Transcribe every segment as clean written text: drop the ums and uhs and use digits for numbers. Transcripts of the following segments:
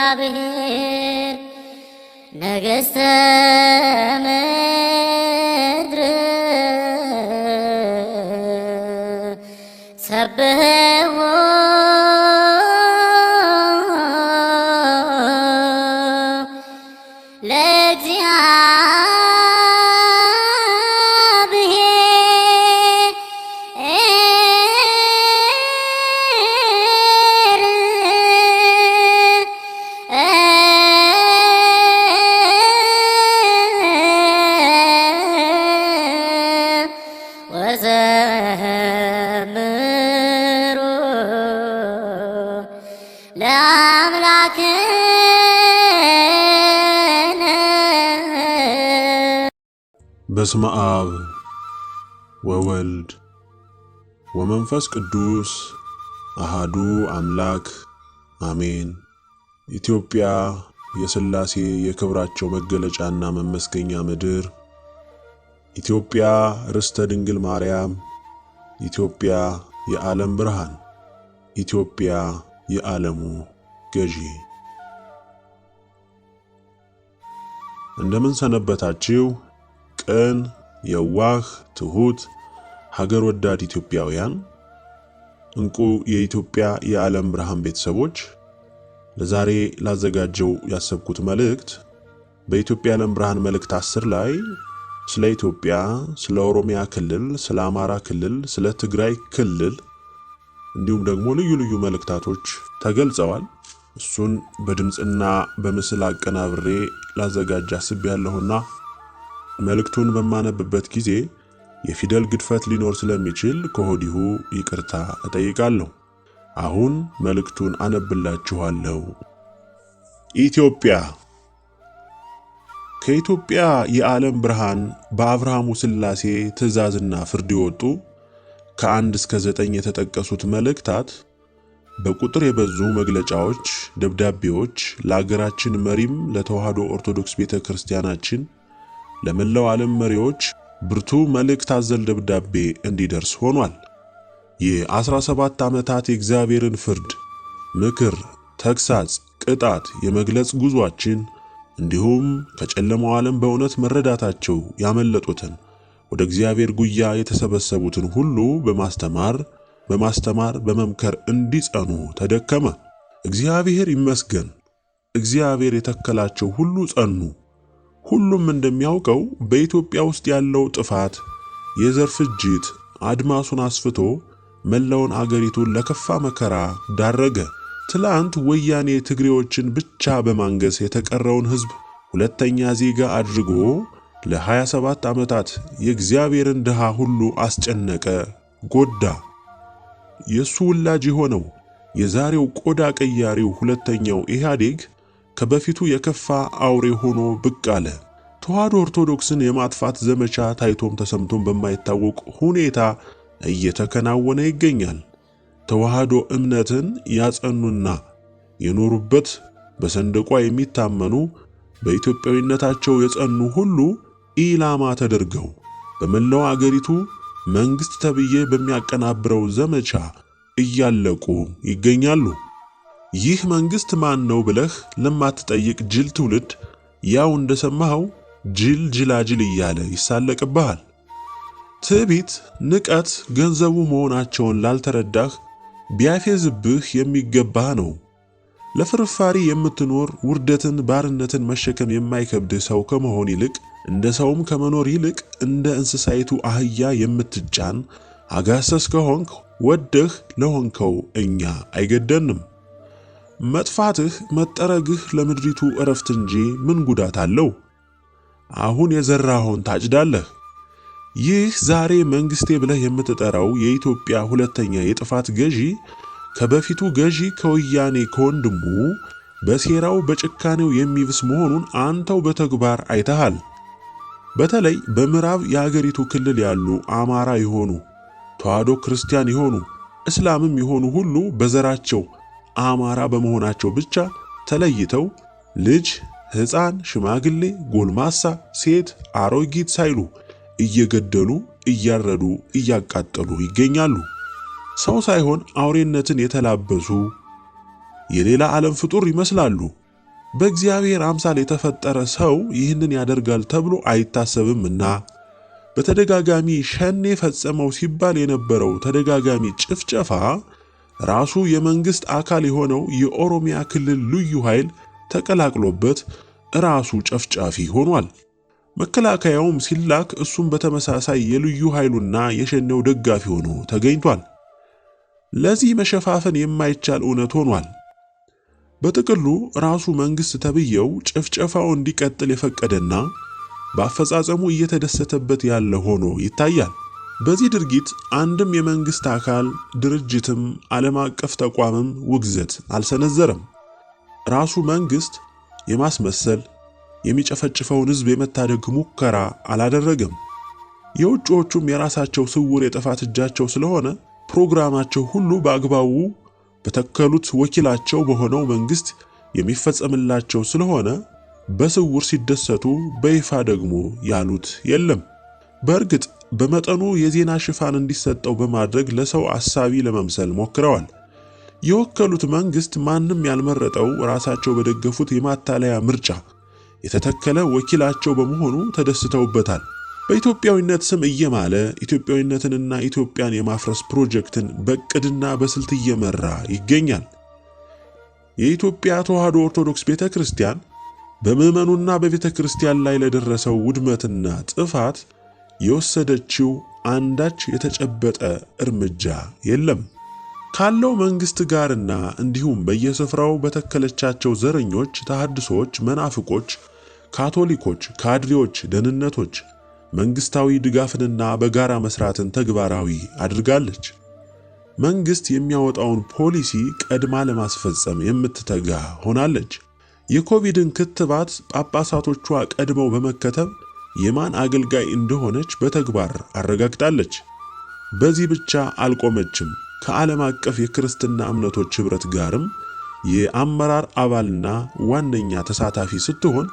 በእግዚአብሔር ነገሥተ ምድር ሰብሕዎ በስመ አብ ወወልድ ወመንፈስ ቅዱስ አሃዱ አምላክ አሜን። ኢትዮጵያ የሥላሴ የክብራቸው መገለጫና መመስገኛ ምድር፣ ኢትዮጵያ ርስተ ድንግል ማርያም፣ ኢትዮጵያ የዓለም ብርሃን፣ ኢትዮጵያ የዓለሙ ገዢ። እንደምን ሰነበታችሁ? ቅን የዋህ ትሁት ሀገር ወዳድ ኢትዮጵያውያን፣ እንቁ የኢትዮጵያ የዓለም ብርሃን ቤተሰቦች፣ ለዛሬ ላዘጋጀው ያሰብኩት መልእክት በኢትዮጵያ የዓለም ብርሃን መልእክት 10 ላይ ስለ ኢትዮጵያ፣ ስለ ኦሮሚያ ክልል፣ ስለ አማራ ክልል፣ ስለ ትግራይ ክልል እንዲሁም ደግሞ ልዩ ልዩ መልእክታቶች ተገልጸዋል። እሱን በድምጽና በምስል አቀናብሬ ላዘጋጅ አስቤያለሁና መልእክቱን በማነብበት ጊዜ የፊደል ግድፈት ሊኖር ስለሚችል ከሆዲሁ ይቅርታ እጠይቃለሁ። አሁን መልእክቱን አነብላችኋለሁ። ኢትዮጵያ። ከኢትዮጵያ የዓለም ብርሃን በአብርሃሙ ሥላሴ ትእዛዝና ፍርድ የወጡ ከ1 እስከ 9 የተጠቀሱት መልእክታት በቁጥር የበዙ መግለጫዎች፣ ደብዳቤዎች ለአገራችን መሪም ለተዋህዶ ኦርቶዶክስ ቤተክርስቲያናችን ለመላው ዓለም መሪዎች ብርቱ መልእክት አዘል ደብዳቤ እንዲደርስ ሆኗል። የ17 ዓመታት የእግዚአብሔርን ፍርድ፣ ምክር፣ ተግሳጽ፣ ቅጣት የመግለጽ ጉዟችን እንዲሁም ከጨለማው ዓለም በእውነት መረዳታቸው ያመለጡትን ወደ እግዚአብሔር ጉያ የተሰበሰቡትን ሁሉ በማስተማር በመምከር እንዲጸኑ ተደከመ። እግዚአብሔር ይመስገን። እግዚአብሔር የተከላቸው ሁሉ ጸኑ። ሁሉም እንደሚያውቀው በኢትዮጵያ ውስጥ ያለው ጥፋት፣ የዘር ፍጅት አድማሱን አስፍቶ መላውን አገሪቱን ለከፋ መከራ ዳረገ። ትላንት ወያኔ ትግሬዎችን ብቻ በማንገስ የተቀረውን ሕዝብ ሁለተኛ ዜጋ አድርጎ ለ27 ዓመታት የእግዚአብሔርን ድሃ ሁሉ አስጨነቀ፣ ጎዳ። የሱ ውላጅ የሆነው የዛሬው ቆዳ ቀያሪው ሁለተኛው ኢህአዴግ ከበፊቱ የከፋ አውሬ ሆኖ ብቅ አለ። ተዋህዶ ኦርቶዶክስን የማጥፋት ዘመቻ ታይቶም ተሰምቶም በማይታወቅ ሁኔታ እየተከናወነ ይገኛል። ተዋህዶ እምነትን ያጸኑና የኖሩበት በሰንደቋ የሚታመኑ በኢትዮጵያዊነታቸው የጸኑ ሁሉ ኢላማ ተደርገው በመላው አገሪቱ መንግስት ተብዬ በሚያቀናብረው ዘመቻ እያለቁ ይገኛሉ። ይህ መንግስት ማን ነው ብለህ ለማትጠይቅ ጅል ትውልድ ያው እንደሰማኸው ጅላጅል እያለ ይሳለቅብሃል። ትዕቢት፣ ንቀት ገንዘቡ መሆናቸውን ላልተረዳህ ቢያፌዝብህ የሚገባህ ነው። ለፍርፋሪ የምትኖር ውርደትን፣ ባርነትን መሸከም የማይከብድህ ሰው ከመሆን ይልቅ እንደ ሰውም ከመኖር ይልቅ እንደ እንስሳይቱ አህያ የምትጫን አጋሰስ ከሆንክ ወደህ ለሆንከው እኛ አይገደንም። መጥፋትህ መጠረግህ ለምድሪቱ እረፍት እንጂ ምን ጉዳት አለው? አሁን የዘራኸውን ታጭዳለህ። ይህ ዛሬ መንግስቴ ብለህ የምትጠራው የኢትዮጵያ ሁለተኛ የጥፋት ገዢ ከበፊቱ ገዢ ከወያኔ ከወንድሙ በሴራው በጭካኔው የሚብስ መሆኑን አንተው በተግባር አይተሃል። በተለይ በምዕራብ የአገሪቱ ክልል ያሉ አማራ የሆኑ ተዋህዶ ክርስቲያን የሆኑ እስላምም የሆኑ ሁሉ በዘራቸው አማራ በመሆናቸው ብቻ ተለይተው ልጅ፣ ሕፃን፣ ሽማግሌ፣ ጎልማሳ፣ ሴት፣ አሮጊት ሳይሉ እየገደሉ እያረዱ እያቃጠሉ ይገኛሉ። ሰው ሳይሆን አውሬነትን የተላበሱ የሌላ ዓለም ፍጡር ይመስላሉ። በእግዚአብሔር አምሳል የተፈጠረ ሰው ይህንን ያደርጋል ተብሎ አይታሰብምና በተደጋጋሚ ሸኔ ፈጸመው ሲባል የነበረው ተደጋጋሚ ጭፍጨፋ ራሱ የመንግስት አካል የሆነው የኦሮሚያ ክልል ልዩ ኃይል ተቀላቅሎበት ራሱ ጨፍጫፊ ሆኗል። መከላከያውም ሲላክ እሱም በተመሳሳይ የልዩ ኃይሉና የሸኔው ደጋፊ ሆኖ ተገኝቷል። ለዚህ መሸፋፈን የማይቻል እውነት ሆኗል። በጥቅሉ ራሱ መንግስት ተብየው ጭፍጨፋው እንዲቀጥል የፈቀደና በአፈጻጸሙ እየተደሰተበት ያለ ሆኖ ይታያል። በዚህ ድርጊት አንድም የመንግስት አካል ድርጅትም ዓለም አቀፍ ተቋምም ውግዘት አልሰነዘረም። ራሱ መንግስት የማስመሰል የሚጨፈጭፈውን ህዝብ የመታደግ ሙከራ አላደረገም። የውጭዎቹም የራሳቸው ስውር የጥፋት እጃቸው ስለሆነ ፕሮግራማቸው ሁሉ በአግባቡ በተከሉት ወኪላቸው በሆነው መንግስት የሚፈጸምላቸው ስለሆነ በስውር ሲደሰቱ በይፋ ደግሞ ያሉት የለም። በእርግጥ በመጠኑ የዜና ሽፋን እንዲሰጠው በማድረግ ለሰው አሳቢ ለመምሰል ሞክረዋል። የወከሉት መንግስት ማንም ያልመረጠው ራሳቸው በደገፉት የማታለያ ምርጫ የተተከለ ወኪላቸው በመሆኑ ተደስተውበታል። በኢትዮጵያዊነት ስም እየማለ ኢትዮጵያዊነትንና ኢትዮጵያን የማፍረስ ፕሮጀክትን በቅድና በስልት እየመራ ይገኛል። የኢትዮጵያ ተዋህዶ ኦርቶዶክስ ቤተክርስቲያን በምዕመኑና በቤተክርስቲያን ላይ ለደረሰው ውድመትና ጥፋት የወሰደችው አንዳች የተጨበጠ እርምጃ የለም። ካለው መንግስት ጋርና እንዲሁም በየስፍራው በተከለቻቸው ዘረኞች፣ ተሐድሶች፣ መናፍቆች፣ ካቶሊኮች፣ ካድሬዎች፣ ደህንነቶች መንግስታዊ ድጋፍንና በጋራ መስራትን ተግባራዊ አድርጋለች። መንግስት የሚያወጣውን ፖሊሲ ቀድማ ለማስፈጸም የምትተጋ ሆናለች። የኮቪድን ክትባት ጳጳሳቶቿ ቀድመው በመከተብ የማን አገልጋይ እንደሆነች በተግባር አረጋግጣለች። በዚህ ብቻ አልቆመችም። ከዓለም አቀፍ የክርስትና እምነቶች ኅብረት ጋርም የአመራር አባልና ዋነኛ ተሳታፊ ስትሆን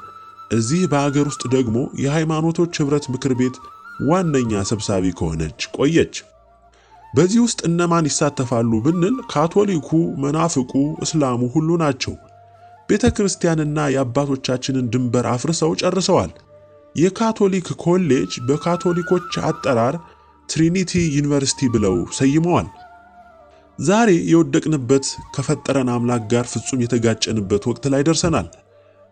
እዚህ በአገር ውስጥ ደግሞ የሃይማኖቶች ኅብረት ምክር ቤት ዋነኛ ሰብሳቢ ከሆነች ቆየች። በዚህ ውስጥ እነማን ይሳተፋሉ ብንል ካቶሊኩ፣ መናፍቁ፣ እስላሙ ሁሉ ናቸው። ቤተ ክርስቲያንና የአባቶቻችንን ድንበር አፍርሰው ጨርሰዋል። የካቶሊክ ኮሌጅ በካቶሊኮች አጠራር ትሪኒቲ ዩኒቨርሲቲ ብለው ሰይመዋል። ዛሬ የወደቅንበት ከፈጠረን አምላክ ጋር ፍጹም የተጋጨንበት ወቅት ላይ ደርሰናል።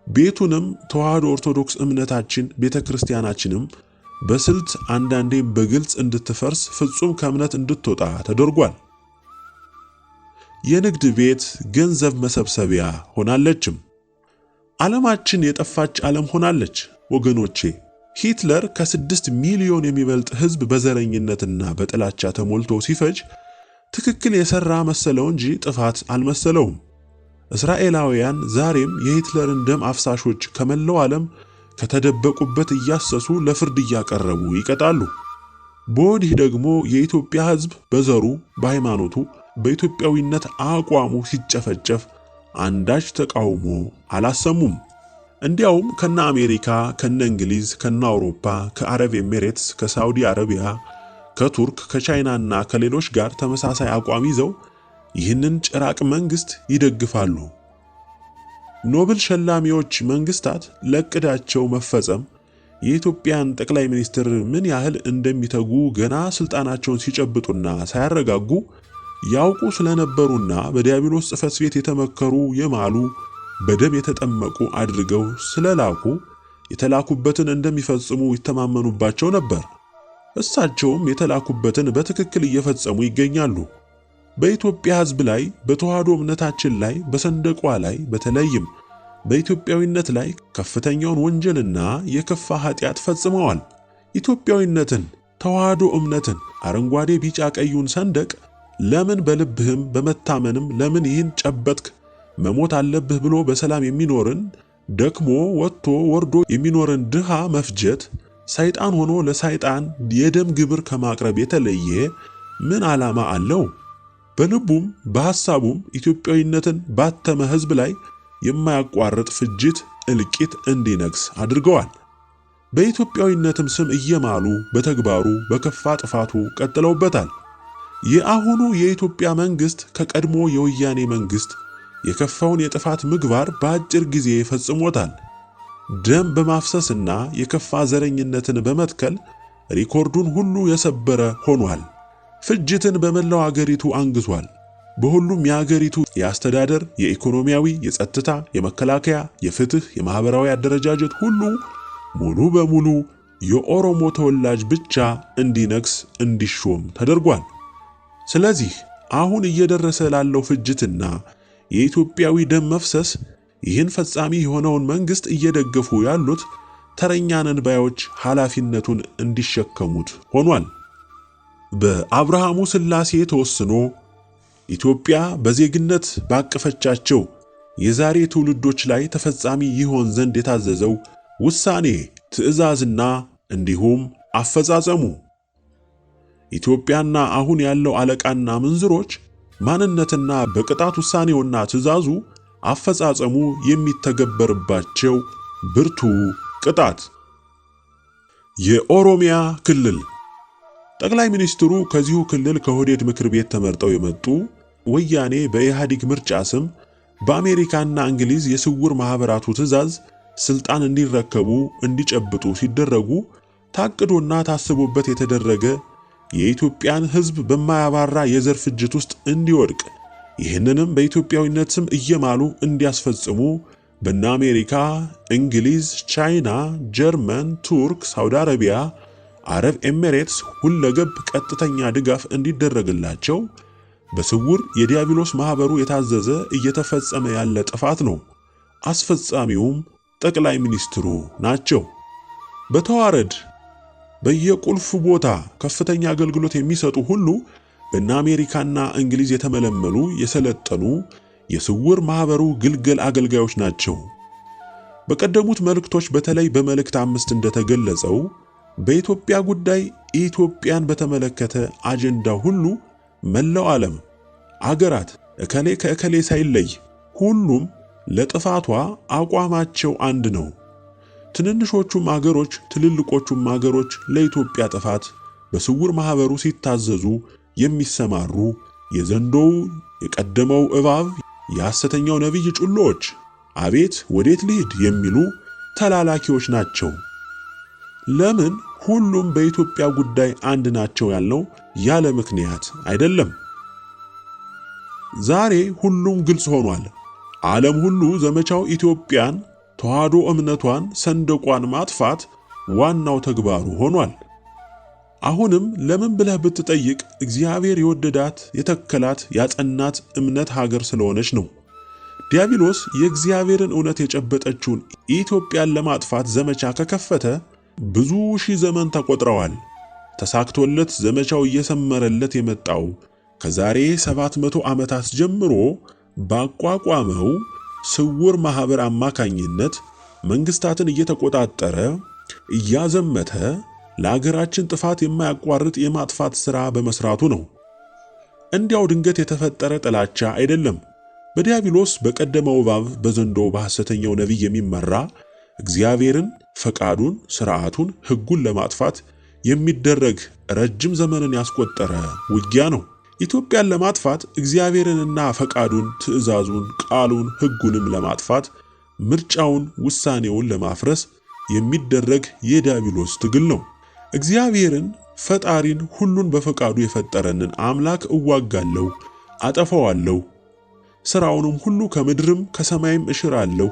ቤቱንም ተዋህዶ ኦርቶዶክስ እምነታችን ቤተ ክርስቲያናችንም በስልት አንዳንዴም በግልጽ እንድትፈርስ ፍጹም ከእምነት እንድትወጣ ተደርጓል። የንግድ ቤት ገንዘብ መሰብሰቢያ ሆናለችም። ዓለማችን የጠፋች ዓለም ሆናለች። ወገኖቼ ሂትለር ከ6 ሚሊዮን የሚበልጥ ሕዝብ በዘረኝነትና በጥላቻ ተሞልቶ ሲፈጅ ትክክል የሰራ መሰለው እንጂ ጥፋት አልመሰለውም። እስራኤላውያን ዛሬም የሂትለርን ደም አፍሳሾች ከመላው ዓለም ከተደበቁበት እያሰሱ ለፍርድ እያቀረቡ ይቀጣሉ። በወዲህ ደግሞ የኢትዮጵያ ሕዝብ በዘሩ፣ በሃይማኖቱ፣ በኢትዮጵያዊነት አቋሙ ሲጨፈጨፍ አንዳች ተቃውሞ አላሰሙም። እንዲያውም ከነ አሜሪካ፣ ከነ እንግሊዝ፣ ከነ አውሮፓ፣ ከአረብ ኤሚሬትስ፣ ከሳውዲ አረቢያ፣ ከቱርክ፣ ከቻይናና ከሌሎች ጋር ተመሳሳይ አቋም ይዘው ይህንን ጭራቅ መንግስት ይደግፋሉ። ኖብል ሸላሚዎች መንግስታት ለቅዳቸው መፈጸም የኢትዮጵያን ጠቅላይ ሚኒስትር ምን ያህል እንደሚተጉ ገና ስልጣናቸውን ሲጨብጡና ሳያረጋጉ ያውቁ ስለነበሩና በዲያብሎስ ጽሕፈት ቤት የተመከሩ የማሉ በደም የተጠመቁ አድርገው ስለላኩ የተላኩበትን እንደሚፈጽሙ ይተማመኑባቸው ነበር። እሳቸውም የተላኩበትን በትክክል እየፈጸሙ ይገኛሉ። በኢትዮጵያ ሕዝብ ላይ፣ በተዋህዶ እምነታችን ላይ፣ በሰንደቋ ላይ፣ በተለይም በኢትዮጵያዊነት ላይ ከፍተኛውን ወንጀልና የከፋ ኃጢአት ፈጽመዋል። ኢትዮጵያዊነትን፣ ተዋህዶ እምነትን፣ አረንጓዴ ቢጫ ቀዩን ሰንደቅ ለምን በልብህም በመታመንም ለምን ይህን ጨበጥክ መሞት አለብህ ብሎ በሰላም የሚኖርን ደክሞ ወጥቶ ወርዶ የሚኖርን ድሃ መፍጀት ሰይጣን ሆኖ ለሰይጣን የደም ግብር ከማቅረብ የተለየ ምን ዓላማ አለው? በልቡም በሐሳቡም ኢትዮጵያዊነትን ባተመ ሕዝብ ላይ የማያቋርጥ ፍጅት፣ እልቂት እንዲነግስ አድርገዋል። በኢትዮጵያዊነትም ስም እየማሉ በተግባሩ በከፋ ጥፋቱ ቀጥለውበታል። የአሁኑ የኢትዮጵያ መንግስት ከቀድሞ የወያኔ መንግስት የከፋውን የጥፋት ምግባር በአጭር ጊዜ ፈጽሞታል። ደም በማፍሰስና የከፋ ዘረኝነትን በመትከል ሪኮርዱን ሁሉ የሰበረ ሆኗል። ፍጅትን በመላው አገሪቱ አንግሷል። በሁሉም የአገሪቱ የአስተዳደር፣ የኢኮኖሚያዊ፣ የጸጥታ፣ የመከላከያ፣ የፍትህ፣ የማህበራዊ አደረጃጀት ሁሉ ሙሉ በሙሉ የኦሮሞ ተወላጅ ብቻ እንዲነግስ እንዲሾም ተደርጓል። ስለዚህ አሁን እየደረሰ ላለው ፍጅትና የኢትዮጵያዊ ደም መፍሰስ ይህን ፈጻሚ የሆነውን መንግስት እየደገፉ ያሉት ተረኛ ነን ባዮች ኃላፊነቱን እንዲሸከሙት ሆኗል። በአብርሃሙ ሥላሴ ተወስኖ ኢትዮጵያ በዜግነት ባቀፈቻቸው የዛሬ ትውልዶች ላይ ተፈጻሚ ይሆን ዘንድ የታዘዘው ውሳኔ፣ ትዕዛዝና እንዲሁም አፈጻጸሙ ኢትዮጵያና አሁን ያለው አለቃና ምንዝሮች ማንነትና በቅጣት ውሳኔውና ትዕዛዙ አፈጻጸሙ የሚተገበርባቸው ብርቱ ቅጣት። የኦሮሚያ ክልል ጠቅላይ ሚኒስትሩ ከዚሁ ክልል ከኦህዴድ ምክር ቤት ተመርጠው የመጡ ወያኔ በኢህአዴግ ምርጫ ስም በአሜሪካና እንግሊዝ የስውር ማህበራቱ ትዕዛዝ ስልጣን እንዲረከቡ እንዲጨብጡ ሲደረጉ ታቅዶና ታስቦበት የተደረገ የኢትዮጵያን ሕዝብ በማያባራ የዘር ፍጅት ውስጥ እንዲወድቅ ይህንንም በኢትዮጵያዊነት ስም እየማሉ እንዲያስፈጽሙ በእነ አሜሪካ፣ እንግሊዝ፣ ቻይና፣ ጀርመን፣ ቱርክ፣ ሳውዲ አረቢያ፣ አረብ ኤሚሬትስ ሁለገብ ቀጥተኛ ድጋፍ እንዲደረግላቸው በስውር የዲያብሎስ ማህበሩ የታዘዘ እየተፈጸመ ያለ ጥፋት ነው። አስፈጻሚውም ጠቅላይ ሚኒስትሩ ናቸው። በተዋረድ በየቁልፍ ቦታ ከፍተኛ አገልግሎት የሚሰጡ ሁሉ በእነ አሜሪካና እንግሊዝ የተመለመሉ የሰለጠኑ የስውር ማህበሩ ግልገል አገልጋዮች ናቸው። በቀደሙት መልእክቶች በተለይ በመልእክት 5 እንደተገለጸው በኢትዮጵያ ጉዳይ ኢትዮጵያን በተመለከተ አጀንዳ ሁሉ መላው ዓለም አገራት እከሌ ከእከሌ ሳይለይ ሁሉም ለጥፋቷ አቋማቸው አንድ ነው። ትንንሾቹም አገሮች ትልልቆቹም አገሮች ለኢትዮጵያ ጥፋት በስውር ማህበሩ ሲታዘዙ የሚሰማሩ የዘንዶው የቀደመው እባብ የሐሰተኛው ነቢይ ጩሎች አቤት ወዴት ልሂድ የሚሉ ተላላኪዎች ናቸው። ለምን ሁሉም በኢትዮጵያ ጉዳይ አንድ ናቸው ያልነው ያለ ምክንያት አይደለም። ዛሬ ሁሉም ግልጽ ሆኗል። ዓለም ሁሉ ዘመቻው ኢትዮጵያን ተዋህዶ እምነቷን ሰንደቋን ማጥፋት ዋናው ተግባሩ ሆኗል። አሁንም ለምን ብለህ ብትጠይቅ እግዚአብሔር የወደዳት የተከላት ያጸናት እምነት ሀገር ስለሆነች ነው። ዲያብሎስ የእግዚአብሔርን እውነት የጨበጠችውን ኢትዮጵያን ለማጥፋት ዘመቻ ከከፈተ ብዙ ሺህ ዘመን ተቆጥረዋል። ተሳክቶለት ዘመቻው እየሰመረለት የመጣው ከዛሬ 700 ዓመታት ጀምሮ ባቋቋመው ስውር ማህበር አማካኝነት መንግስታትን እየተቆጣጠረ እያዘመተ ለአገራችን ጥፋት የማያቋርጥ የማጥፋት ሥራ በመስራቱ ነው። እንዲያው ድንገት የተፈጠረ ጥላቻ አይደለም። በዲያብሎስ በቀደመው እባብ በዘንዶው በሐሰተኛው ነቢይ የሚመራ እግዚአብሔርን፣ ፈቃዱን፣ ሥርዓቱን፣ ሕጉን ለማጥፋት የሚደረግ ረጅም ዘመንን ያስቆጠረ ውጊያ ነው። ኢትዮጵያን ለማጥፋት እግዚአብሔርንና ፈቃዱን፣ ትእዛዙን፣ ቃሉን፣ ሕጉንም ለማጥፋት ምርጫውን፣ ውሳኔውን ለማፍረስ የሚደረግ የዲያብሎስ ትግል ነው። እግዚአብሔርን ፈጣሪን ሁሉን በፈቃዱ የፈጠረንን አምላክ እዋጋለሁ፣ አጠፋዋለሁ፣ ሥራውንም ሁሉ ከምድርም ከሰማይም እሽራለሁ፣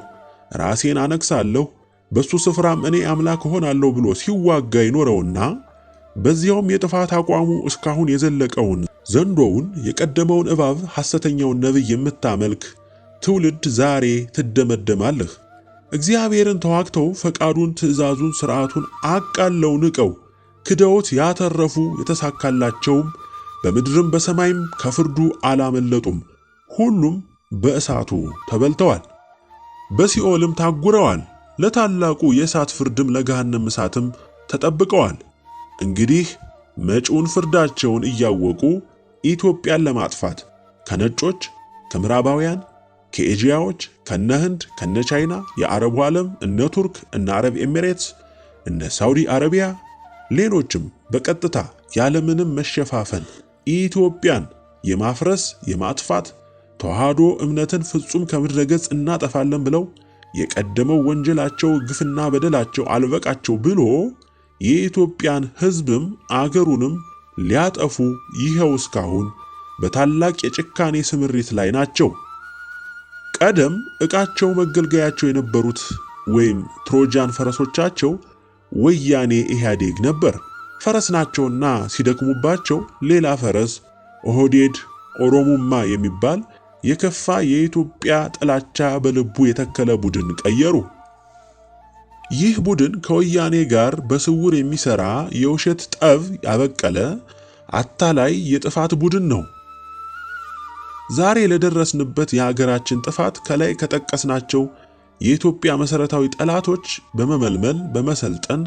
ራሴን አነግሳለሁ፣ በሱ ስፍራም እኔ አምላክ እሆናለሁ ብሎ ሲዋጋ ይኖረውና በዚያውም የጥፋት አቋሙ እስካሁን የዘለቀውን ዘንዶውን የቀደመውን እባብ ሐሰተኛውን ነቢይ የምታመልክ ትውልድ ዛሬ ትደመደማለህ። እግዚአብሔርን ተዋግተው ፈቃዱን፣ ትእዛዙን፣ ሥርዓቱን አቃለው ንቀው ክደውት ያተረፉ የተሳካላቸውም በምድርም በሰማይም ከፍርዱ አላመለጡም። ሁሉም በእሳቱ ተበልተዋል፣ በሲኦልም ታጉረዋል። ለታላቁ የእሳት ፍርድም ለገሃነም እሳትም ተጠብቀዋል። እንግዲህ መጪውን ፍርዳቸውን እያወቁ ኢትዮጵያን ለማጥፋት ከነጮች፣ ከምዕራባውያን፣ ከኤዥያዎች፣ ከነህንድ፣ ከነቻይና፣ የአረቡ ዓለም እነ ቱርክ፣ እነ አረብ ኤሚሬትስ፣ እነ ሳውዲ አረቢያ፣ ሌሎችም በቀጥታ ያለምንም መሸፋፈን ኢትዮጵያን የማፍረስ የማጥፋት ተዋህዶ እምነትን ፍጹም ከምድረ ገጽ እናጠፋለን ብለው የቀደመው ወንጀላቸው ግፍና በደላቸው አልበቃቸው ብሎ የኢትዮጵያን ሕዝብም አገሩንም ሊያጠፉ ይኸው እስካሁን በታላቅ የጭካኔ ስምሪት ላይ ናቸው። ቀደም ዕቃቸው መገልገያቸው የነበሩት ወይም ትሮጃን ፈረሶቻቸው ወያኔ ኢህአዴግ ነበር። ፈረስ ናቸውና ሲደክሙባቸው ሌላ ፈረስ ኦህዴድ ኦሮሙማ የሚባል የከፋ የኢትዮጵያ ጥላቻ በልቡ የተከለ ቡድን ቀየሩ። ይህ ቡድን ከወያኔ ጋር በስውር የሚሰራ የውሸት ጠብ ያበቀለ አታላይ የጥፋት ቡድን ነው። ዛሬ ለደረስንበት የሀገራችን ጥፋት ከላይ ከጠቀስናቸው የኢትዮጵያ መሰረታዊ ጠላቶች በመመልመል በመሰልጠን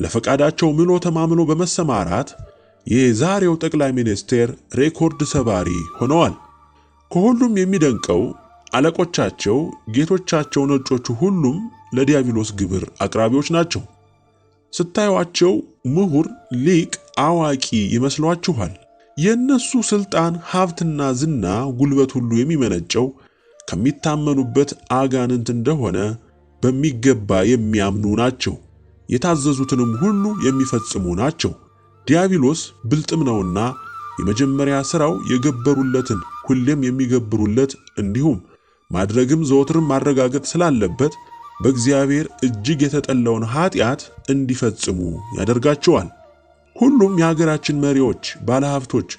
ለፈቃዳቸው ምሎ ተማምሎ በመሰማራት የዛሬው ጠቅላይ ሚኒስቴር ሬኮርድ ሰባሪ ሆነዋል። ከሁሉም የሚደንቀው አለቆቻቸው ጌቶቻቸው ነጮቹ ሁሉም ለዲያብሎስ ግብር አቅራቢዎች ናቸው። ስታዩአቸው ምሁር፣ ሊቅ፣ አዋቂ ይመስሏችኋል። የነሱ ስልጣን፣ ሀብትና ዝና፣ ጉልበት ሁሉ የሚመነጨው ከሚታመኑበት አጋንንት እንደሆነ በሚገባ የሚያምኑ ናቸው። የታዘዙትንም ሁሉ የሚፈጽሙ ናቸው። ዲያብሎስ ብልጥም ነውና የመጀመሪያ ሥራው የገበሩለትን ሁሌም የሚገብሩለት እንዲሁም ማድረግም ዘወትርም ማረጋገጥ ስላለበት በእግዚአብሔር እጅግ የተጠላውን ኃጢአት እንዲፈጽሙ ያደርጋቸዋል። ሁሉም የሀገራችን መሪዎች፣ ባለሀብቶች፣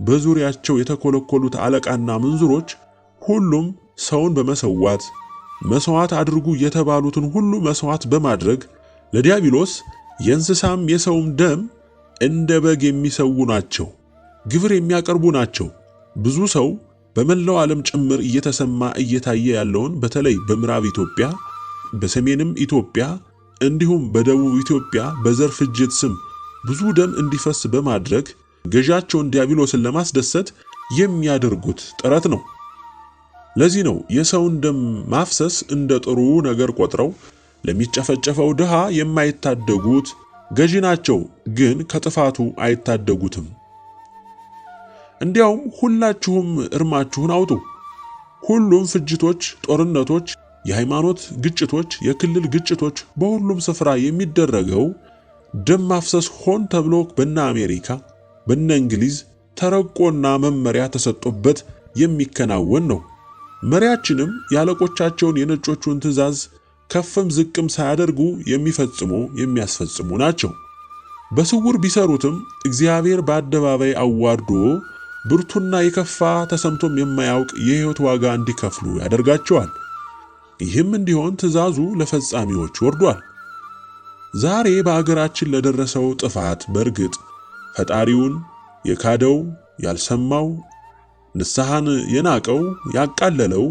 በዙሪያቸው የተኮለኮሉት አለቃና ምንዝሮች ሁሉም ሰውን በመሰዋት መስዋዕት አድርጉ የተባሉትን ሁሉ መስዋዕት በማድረግ ለዲያብሎስ የእንስሳም የሰውም ደም እንደ በግ የሚሰዉ ናቸው። ግብር የሚያቀርቡ ናቸው። ብዙ ሰው በመላው ዓለም ጭምር እየተሰማ እየታየ ያለውን በተለይ በምዕራብ ኢትዮጵያ፣ በሰሜንም ኢትዮጵያ እንዲሁም በደቡብ ኢትዮጵያ በዘር ፍጅት ስም ብዙ ደም እንዲፈስ በማድረግ ገዣቸውን ዲያብሎስን ለማስደሰት የሚያደርጉት ጥረት ነው። ለዚህ ነው የሰውን ደም ማፍሰስ እንደ ጥሩ ነገር ቆጥረው ለሚጨፈጨፈው ድሃ የማይታደጉት። ገዢ ናቸው፣ ግን ከጥፋቱ አይታደጉትም። እንዲያውም ሁላችሁም እርማችሁን አውጡ። ሁሉም ፍጅቶች፣ ጦርነቶች፣ የሃይማኖት ግጭቶች፣ የክልል ግጭቶች በሁሉም ስፍራ የሚደረገው ደም ማፍሰስ ሆን ተብሎ በነ አሜሪካ በነ እንግሊዝ ተረቆና መመሪያ ተሰጥቶበት የሚከናወን ነው። መሪያችንም ያለቆቻቸውን የነጮቹን ትዕዛዝ ከፍም ዝቅም ሳያደርጉ የሚያስፈጽሙ ናቸው። በስውር ቢሰሩትም እግዚአብሔር በአደባባይ አዋርዶ ብርቱና የከፋ ተሰምቶም የማያውቅ የሕይወት ዋጋ እንዲከፍሉ ያደርጋቸዋል። ይህም እንዲሆን ትዕዛዙ ለፈጻሚዎች ወርዷል። ዛሬ በአገራችን ለደረሰው ጥፋት በእርግጥ ፈጣሪውን የካደው፣ ያልሰማው፣ ንስሐን የናቀው፣ ያቃለለው፣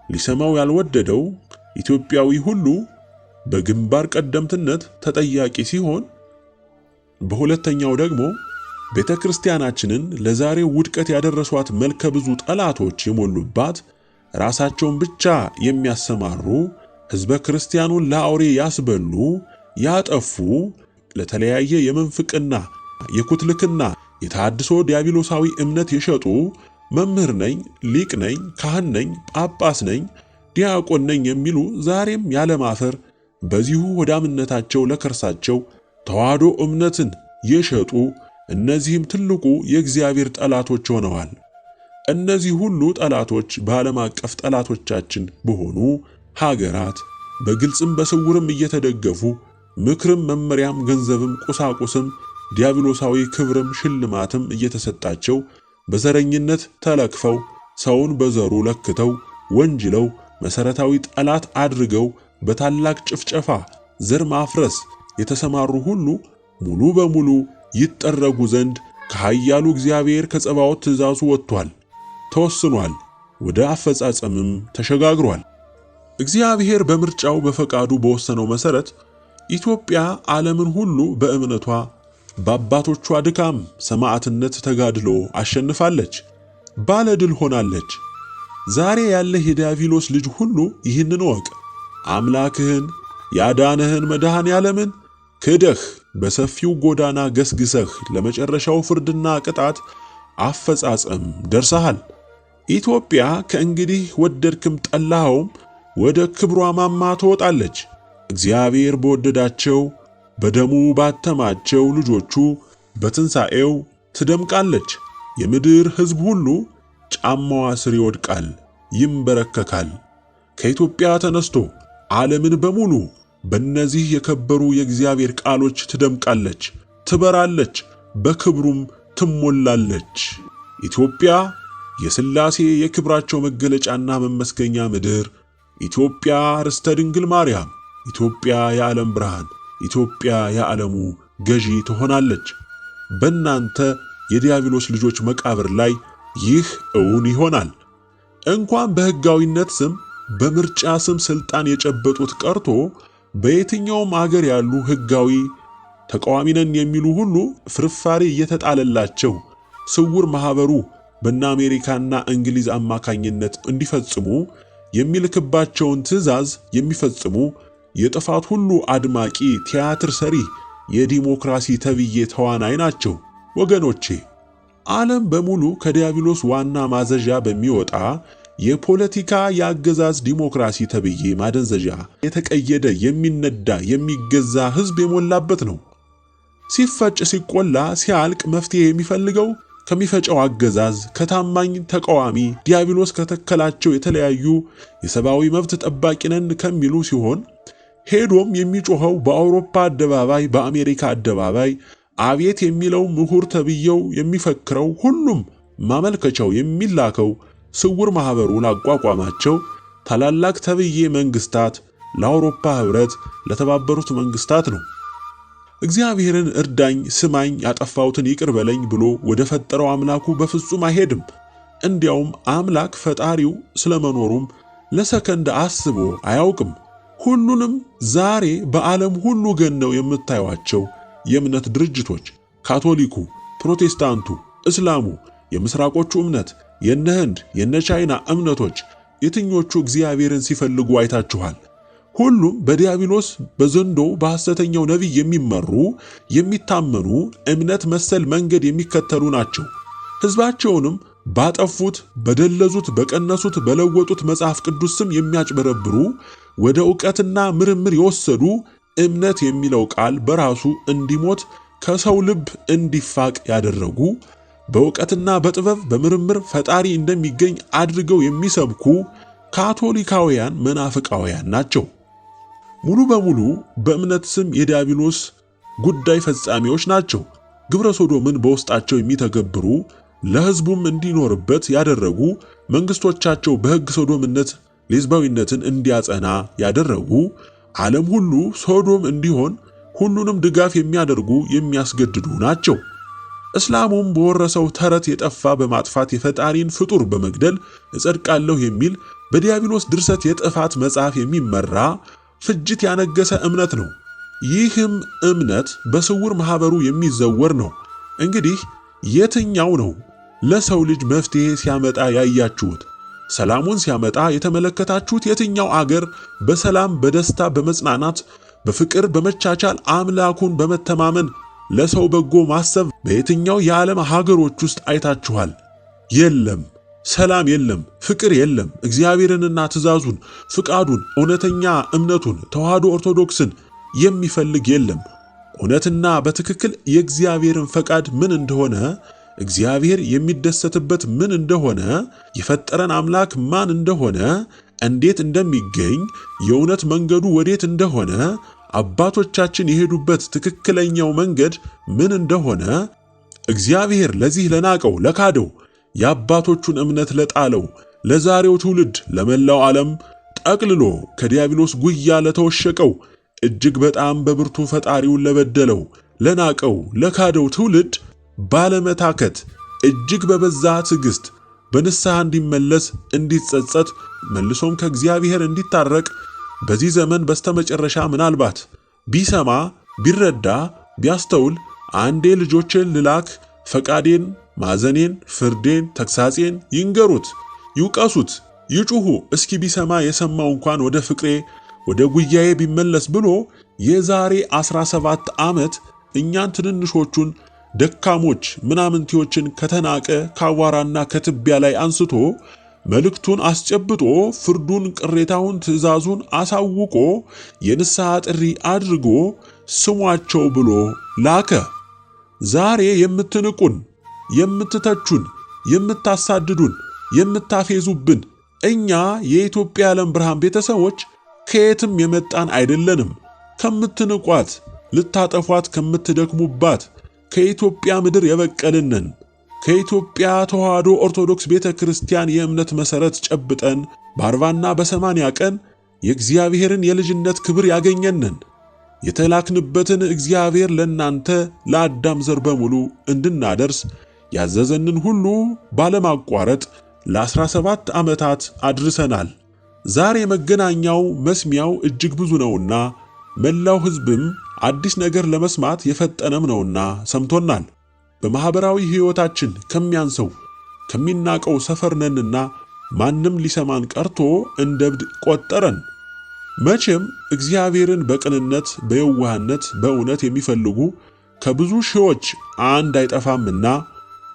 ሊሰማው ያልወደደው ኢትዮጵያዊ ሁሉ በግንባር ቀደምትነት ተጠያቂ ሲሆን፣ በሁለተኛው ደግሞ ቤተ ክርስቲያናችንን ለዛሬው ውድቀት ያደረሷት መልከ ብዙ ጠላቶች የሞሉባት ራሳቸውን ብቻ የሚያሰማሩ ሕዝበ ክርስቲያኑን ለአውሬ ያስበሉ ያጠፉ ለተለያየ የመንፍቅና የኩትልክና የተሐድሶ ዲያብሎሳዊ እምነት የሸጡ መምህር ነኝ፣ ሊቅ ነኝ፣ ካህን ነኝ፣ ጳጳስ ነኝ፣ ዲያቆን ነኝ የሚሉ ዛሬም ያለማፈር በዚሁ ወዳምነታቸው ለከርሳቸው ተዋህዶ እምነትን የሸጡ እነዚህም ትልቁ የእግዚአብሔር ጠላቶች ሆነዋል። እነዚህ ሁሉ ጠላቶች በዓለም አቀፍ ጠላቶቻችን በሆኑ ሀገራት በግልጽም በስውርም እየተደገፉ ምክርም መመሪያም ገንዘብም ቁሳቁስም ዲያብሎሳዊ ክብርም ሽልማትም እየተሰጣቸው በዘረኝነት ተለክፈው ሰውን በዘሩ ለክተው ወንጅለው መሰረታዊ ጠላት አድርገው በታላቅ ጭፍጨፋ ዘር ማፍረስ የተሰማሩ ሁሉ ሙሉ በሙሉ ይጠረጉ ዘንድ ከኃያሉ እግዚአብሔር ከጸባዖት ትእዛዙ ወጥቷል፣ ተወስኗል። ወደ አፈጻጸምም ተሸጋግሯል። እግዚአብሔር በምርጫው በፈቃዱ በወሰነው መሰረት ኢትዮጵያ ዓለምን ሁሉ በእምነቷ በአባቶቿ ድካም፣ ሰማዕትነት፣ ተጋድሎ አሸንፋለች፣ ባለድል ሆናለች። ዛሬ ያለህ የዲያብሎስ ልጅ ሁሉ ይህንን ወቅ አምላክህን ያዳነህን መድኃኔ ዓለምን ክደህ በሰፊው ጎዳና ገስግሰህ ለመጨረሻው ፍርድና ቅጣት አፈጻጸም ደርሰሃል። ኢትዮጵያ ከእንግዲህ ወደድክም ጠላኸውም ወደ ክብሯ ማማ ትወጣለች። እግዚአብሔር በወደዳቸው በደሙ ባተማቸው ልጆቹ በትንሣኤው ትደምቃለች። የምድር ሕዝብ ሁሉ ጫማዋ ስር ይወድቃል፣ ይንበረከካል። ከኢትዮጵያ ተነስቶ ዓለምን በሙሉ በእነዚህ የከበሩ የእግዚአብሔር ቃሎች ትደምቃለች፣ ትበራለች፣ በክብሩም ትሞላለች። ኢትዮጵያ የሥላሴ የክብራቸው መገለጫና መመስገኛ ምድር፣ ኢትዮጵያ ርስተ ድንግል ማርያም፣ ኢትዮጵያ የዓለም ብርሃን፣ ኢትዮጵያ የዓለሙ ገዢ ትሆናለች። በእናንተ የዲያብሎስ ልጆች መቃብር ላይ ይህ እውን ይሆናል። እንኳን በሕጋዊነት ስም በምርጫ ስም ሥልጣን የጨበጡት ቀርቶ በየትኛውም አገር ያሉ ሕጋዊ ተቃዋሚ ነን የሚሉ ሁሉ ፍርፋሪ እየተጣለላቸው ስውር ማኅበሩ በእነ አሜሪካና እንግሊዝ አማካኝነት እንዲፈጽሙ የሚልክባቸውን ትዕዛዝ የሚፈጽሙ የጥፋት ሁሉ አድማቂ ቲያትር ሰሪ የዲሞክራሲ ተብዬ ተዋናይ ናቸው። ወገኖቼ ዓለም በሙሉ ከዲያብሎስ ዋና ማዘዣ በሚወጣ የፖለቲካ የአገዛዝ ዲሞክራሲ ተብዬ ማደንዘዣ የተቀየደ የሚነዳ የሚገዛ ሕዝብ የሞላበት ነው። ሲፈጭ ሲቆላ ሲያልቅ መፍትሄ የሚፈልገው ከሚፈጨው አገዛዝ ከታማኝ ተቃዋሚ ዲያብሎስ ከተከላቸው የተለያዩ የሰብአዊ መብት ጠባቂ ነን ከሚሉ ሲሆን ሄዶም የሚጮኸው በአውሮፓ አደባባይ በአሜሪካ አደባባይ አቤት የሚለው ምሁር ተብየው የሚፈክረው ሁሉም ማመልከቻው የሚላከው ስውር ማኅበሩ ላቋቋማቸው ታላላቅ ተብዬ መንግስታት ለአውሮፓ ህብረት፣ ለተባበሩት መንግስታት ነው። እግዚአብሔርን እርዳኝ፣ ስማኝ፣ ያጠፋሁትን ይቅር በለኝ ብሎ ወደ ፈጠረው አምላኩ በፍጹም አይሄድም። እንዲያውም አምላክ ፈጣሪው ስለመኖሩም ለሰከንድ አስቦ አያውቅም። ሁሉንም ዛሬ በዓለም ሁሉ ገነው የምታዩአቸው የእምነት ድርጅቶች ካቶሊኩ፣ ፕሮቴስታንቱ፣ እስላሙ፣ የምስራቆቹ እምነት፣ የነ ህንድ የነ ቻይና እምነቶች የትኞቹ እግዚአብሔርን ሲፈልጉ አይታችኋል? ሁሉም በዲያብሎስ በዘንዶ በሐሰተኛው ነቢይ የሚመሩ የሚታመኑ እምነት መሰል መንገድ የሚከተሉ ናቸው። ሕዝባቸውንም ባጠፉት፣ በደለዙት፣ በቀነሱት፣ በለወጡት መጽሐፍ ቅዱስ ስም የሚያጭበረብሩ ወደ ዕውቀትና ምርምር የወሰዱ እምነት የሚለው ቃል በራሱ እንዲሞት ከሰው ልብ እንዲፋቅ ያደረጉ በዕውቀትና በጥበብ በምርምር ፈጣሪ እንደሚገኝ አድርገው የሚሰብኩ ካቶሊካውያን መናፍቃውያን ናቸው። ሙሉ በሙሉ በእምነት ስም የዲያብሎስ ጉዳይ ፈጻሚዎች ናቸው። ግብረ ሶዶምን በውስጣቸው የሚተገብሩ ለሕዝቡም እንዲኖርበት ያደረጉ መንግስቶቻቸው በሕግ ሶዶምነት ሌዝባዊነትን እንዲያጸና ያደረጉ ዓለም ሁሉ ሶዶም እንዲሆን ሁሉንም ድጋፍ የሚያደርጉ የሚያስገድዱ ናቸው። እስላሙም በወረሰው ተረት የጠፋ በማጥፋት የፈጣሪን ፍጡር በመግደል እጸድቃለሁ የሚል በዲያብሎስ ድርሰት የጥፋት መጽሐፍ የሚመራ ፍጅት ያነገሰ እምነት ነው። ይህም እምነት በስውር ማኅበሩ የሚዘወር ነው። እንግዲህ የትኛው ነው ለሰው ልጅ መፍትሄ ሲያመጣ ያያችሁት? ሰላሙን ሲያመጣ የተመለከታችሁት የትኛው አገር በሰላም በደስታ በመጽናናት በፍቅር በመቻቻል አምላኩን በመተማመን ለሰው በጎ ማሰብ በየትኛው የዓለም ሀገሮች ውስጥ አይታችኋል? የለም። ሰላም የለም፣ ፍቅር የለም። እግዚአብሔርንና ትእዛዙን፣ ፍቃዱን፣ እውነተኛ እምነቱን ተዋህዶ ኦርቶዶክስን የሚፈልግ የለም። እውነትና በትክክል የእግዚአብሔርን ፈቃድ ምን እንደሆነ፣ እግዚአብሔር የሚደሰትበት ምን እንደሆነ፣ የፈጠረን አምላክ ማን እንደሆነ፣ እንዴት እንደሚገኝ፣ የእውነት መንገዱ ወዴት እንደሆነ፣ አባቶቻችን የሄዱበት ትክክለኛው መንገድ ምን እንደሆነ፣ እግዚአብሔር ለዚህ ለናቀው ለካደው የአባቶቹን እምነት ለጣለው ለዛሬው ትውልድ ለመላው ዓለም ጠቅልሎ ከዲያብሎስ ጉያ ለተወሸቀው እጅግ በጣም በብርቱ ፈጣሪውን ለበደለው ለናቀው ለካደው ትውልድ ባለመታከት እጅግ በበዛ ትዕግስት በንስሐ እንዲመለስ እንዲጸጸት መልሶም ከእግዚአብሔር እንዲታረቅ በዚህ ዘመን በስተመጨረሻ ምናልባት ቢሰማ ቢረዳ ቢያስተውል አንዴ ልጆቼን ልላክ ፈቃዴን ማዘኔን ፍርዴን ተግሳጼን ይንገሩት ይውቀሱት ይጩሁ እስኪ ቢሰማ የሰማው እንኳን ወደ ፍቅሬ ወደ ጉያዬ ቢመለስ ብሎ የዛሬ 17 ዓመት እኛን ትንንሾቹን ደካሞች ምናምንቴዎችን ከተናቀ ካዋራና ከትቢያ ላይ አንስቶ መልእክቱን አስጨብጦ ፍርዱን ቅሬታውን ትእዛዙን አሳውቆ የንስሐ ጥሪ አድርጎ ስሟቸው ብሎ ላከ። ዛሬ የምትንቁን የምትተቹን የምታሳድዱን የምታፌዙብን እኛ የኢትዮጵያ ዓለም ብርሃን ቤተሰቦች ከየትም የመጣን አይደለንም። ከምትንቋት ልታጠፏት ከምትደክሙባት ከኢትዮጵያ ምድር የበቀልነን ከኢትዮጵያ ተዋሕዶ ኦርቶዶክስ ቤተክርስቲያን የእምነት መሰረት ጨብጠን በ40ና በ80 ቀን የእግዚአብሔርን የልጅነት ክብር ያገኘነን የተላክንበትን እግዚአብሔር ለናንተ ለአዳም ዘር በሙሉ እንድናደርስ ያዘዘንን ሁሉ ባለማቋረጥ ለ17 ዓመታት አድርሰናል። ዛሬ መገናኛው መስሚያው እጅግ ብዙ ነውና መላው ሕዝብም አዲስ ነገር ለመስማት የፈጠነም ነውና ሰምቶናል። በማህበራዊ ሕይወታችን ከሚያንሰው ከሚናቀው ሰፈር ነንና ማንም ሊሰማን ቀርቶ እንደ እብድ ቆጠረን። መቼም እግዚአብሔርን በቅንነት በየዋህነት በእውነት የሚፈልጉ ከብዙ ሺዎች አንድ አይጠፋምና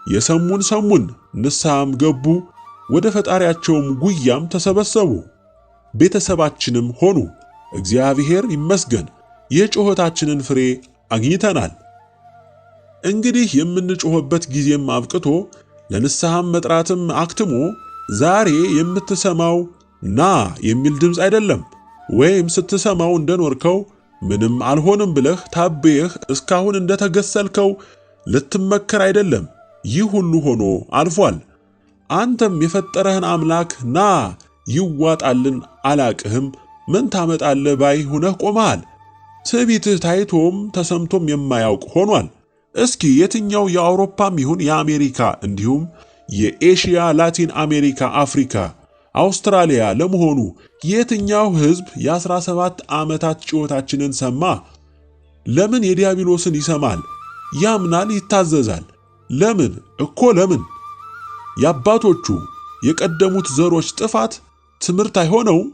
የሰሙን ሰሙን ንስሐም ገቡ፣ ወደ ፈጣሪያቸውም ጉያም ተሰበሰቡ፣ ቤተሰባችንም ሆኑ። እግዚአብሔር ይመስገን የጩኸታችንን ፍሬ አግኝተናል። እንግዲህ የምንጮህበት ጊዜም አብቅቶ ለንስሐም መጥራትም አክትሞ ዛሬ የምትሰማው ና የሚል ድምፅ አይደለም። ወይም ስትሰማው እንደኖርከው ምንም አልሆንም ብለህ ታበየህ እስካሁን እንደተገሰልከው ልትመከር አይደለም። ይህ ሁሉ ሆኖ አልፏል። አንተም የፈጠረህን አምላክ ና ይዋጣልን አላቅህም ምን ታመጣለህ ባይ ሆነህ ቆመሃል። ትዕቢትህ ታይቶም ተሰምቶም የማያውቅ ሆኗል። እስኪ የትኛው የአውሮፓም ይሁን የአሜሪካ እንዲሁም የኤሽያ፣ ላቲን አሜሪካ፣ አፍሪካ፣ አውስትራሊያ ለመሆኑ የትኛው ሕዝብ የ17 ዓመታት ጩኸታችንን ሰማ? ለምን የዲያብሎስን ይሰማል? ያምናል፣ ይታዘዛል። ለምን እኮ ለምን? የአባቶቹ የቀደሙት ዘሮች ጥፋት ትምህርት አይሆነውም?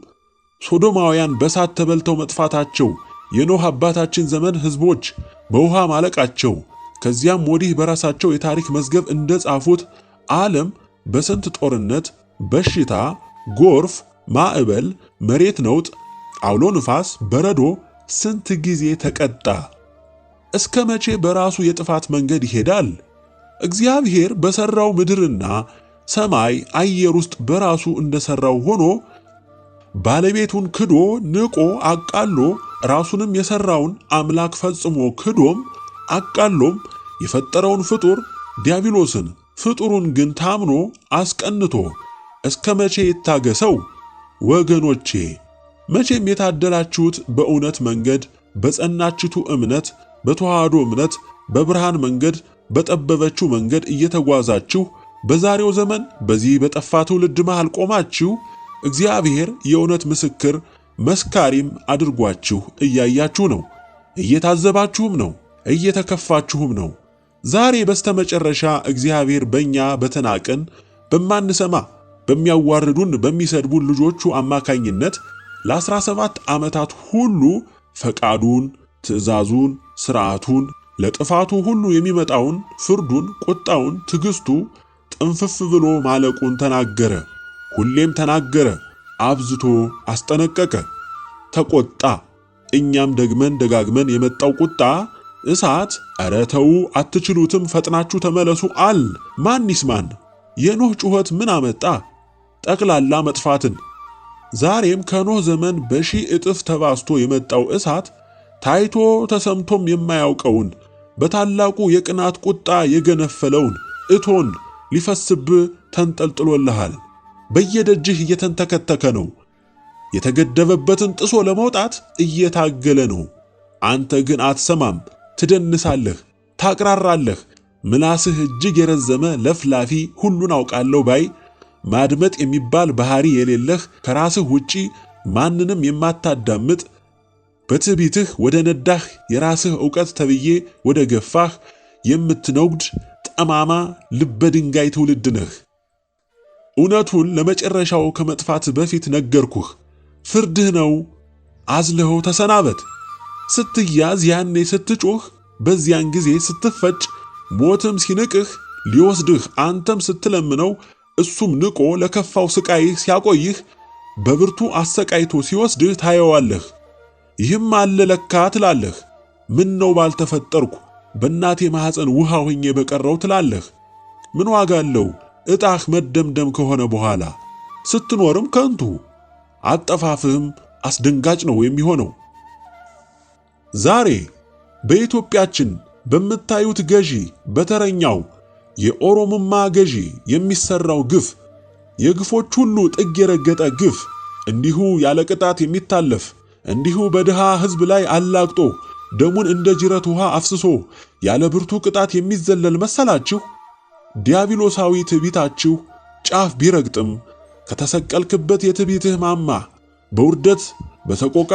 ሶዶማውያን በሳት ተበልተው መጥፋታቸው፣ የኖህ አባታችን ዘመን ሕዝቦች በውሃ ማለቃቸው፣ ከዚያም ወዲህ በራሳቸው የታሪክ መዝገብ እንደጻፉት ዓለም በስንት ጦርነት፣ በሽታ፣ ጎርፍ፣ ማዕበል፣ መሬት ነውጥ፣ አውሎ ንፋስ፣ በረዶ ስንት ጊዜ ተቀጣ? እስከ መቼ በራሱ የጥፋት መንገድ ይሄዳል? እግዚአብሔር በሰራው ምድርና ሰማይ አየር ውስጥ በራሱ እንደሰራው ሆኖ ባለቤቱን ክዶ ንቆ አቃሎ ራሱንም የሰራውን አምላክ ፈጽሞ ክዶም አቃሎም የፈጠረውን ፍጡር ዲያብሎስን ፍጡሩን ግን ታምኖ አስቀንቶ እስከ መቼ ይታገሰው? ወገኖቼ መቼም የታደላችሁት በእውነት መንገድ በጸናችቱ እምነት በተዋህዶ እምነት በብርሃን መንገድ በጠበበችው መንገድ እየተጓዛችሁ በዛሬው ዘመን በዚህ በጠፋ ትውልድ መሃል ቆማችሁ እግዚአብሔር የእውነት ምስክር መስካሪም አድርጓችሁ እያያችሁ ነው፣ እየታዘባችሁም ነው፣ እየተከፋችሁም ነው። ዛሬ በስተመጨረሻ እግዚአብሔር በእኛ በተናቀን በማንሰማ በሚያዋርዱን በሚሰድቡን ልጆቹ አማካኝነት ለ17 ዓመታት ሁሉ ፈቃዱን፣ ትእዛዙን፣ ሥርዓቱን ለጥፋቱ ሁሉ የሚመጣውን ፍርዱን፣ ቁጣውን፣ ትዕግስቱ ጥንፍፍ ብሎ ማለቁን ተናገረ። ሁሌም ተናገረ፣ አብዝቶ አስጠነቀቀ፣ ተቆጣ። እኛም ደግመን ደጋግመን የመጣው ቁጣ እሳት ኧረ ተው አትችሉትም ፈጥናችሁ ተመለሱ አል ማን ይስማን? የኖህ ጩኸት ምን አመጣ? ጠቅላላ መጥፋትን። ዛሬም ከኖህ ዘመን በሺህ እጥፍ ተባስቶ የመጣው እሳት ታይቶ ተሰምቶም የማያውቀውን በታላቁ የቅናት ቁጣ የገነፈለውን እቶን ሊፈስብህ ተንጠልጥሎልሃል። በየደጅህ እየተንተከተከ ነው። የተገደበበትን ጥሶ ለመውጣት እየታገለ ነው። አንተ ግን አትሰማም፣ ትደንሳለህ፣ ታቅራራለህ። ምላስህ እጅግ የረዘመ ለፍላፊ ሁሉን አውቃለሁ ባይ ማድመጥ የሚባል ባህሪ የሌለህ ከራስህ ውጪ ማንንም የማታዳምጥ በትዕቢትህ ወደ ነዳህ የራስህ ዕውቀት ተብዬ ወደ ገፋህ የምትነጉድ ጠማማ ልበ ድንጋይ ትውልድ ነህ። እውነቱን ለመጨረሻው ከመጥፋት በፊት ነገርኩህ። ፍርድህ ነው። አዝለኸው ተሰናበት። ስትያዝ ያኔ ስትጮህ፣ በዚያን ጊዜ ስትፈጭ፣ ሞትም ሲንቅህ ሊወስድህ አንተም ስትለምነው እሱም ንቆ ለከፋው ስቃይህ ሲያቆይህ በብርቱ አሰቃይቶ ሲወስድህ ታየዋለህ። ይህም አለ ለካ ትላለህ። ምን ነው ባልተፈጠርኩ በእናቴ ማኅፀን ውሃ ሆኜ በቀረው ትላለህ። ምን ዋጋ አለው ዕጣህ መደምደም ከሆነ በኋላ? ስትኖርም ከንቱ፣ አጠፋፍህም አስደንጋጭ ነው የሚሆነው። ዛሬ በኢትዮጵያችን በምታዩት ገዢ በተረኛው የኦሮሞማ ገዢ የሚሰራው ግፍ፣ የግፎች ሁሉ ጥግ የረገጠ ግፍ፣ እንዲሁ ያለ ቅጣት የሚታለፍ እንዲሁ በድሃ ሕዝብ ላይ አላግጦ ደሙን እንደ ጅረት ውሃ አፍስሶ ያለ ብርቱ ቅጣት የሚዘለል መሰላችሁ? ዲያብሎሳዊ ትዕቢታችሁ ጫፍ ቢረግጥም ከተሰቀልክበት የትዕቢትህ ማማ በውርደት በሰቆቃ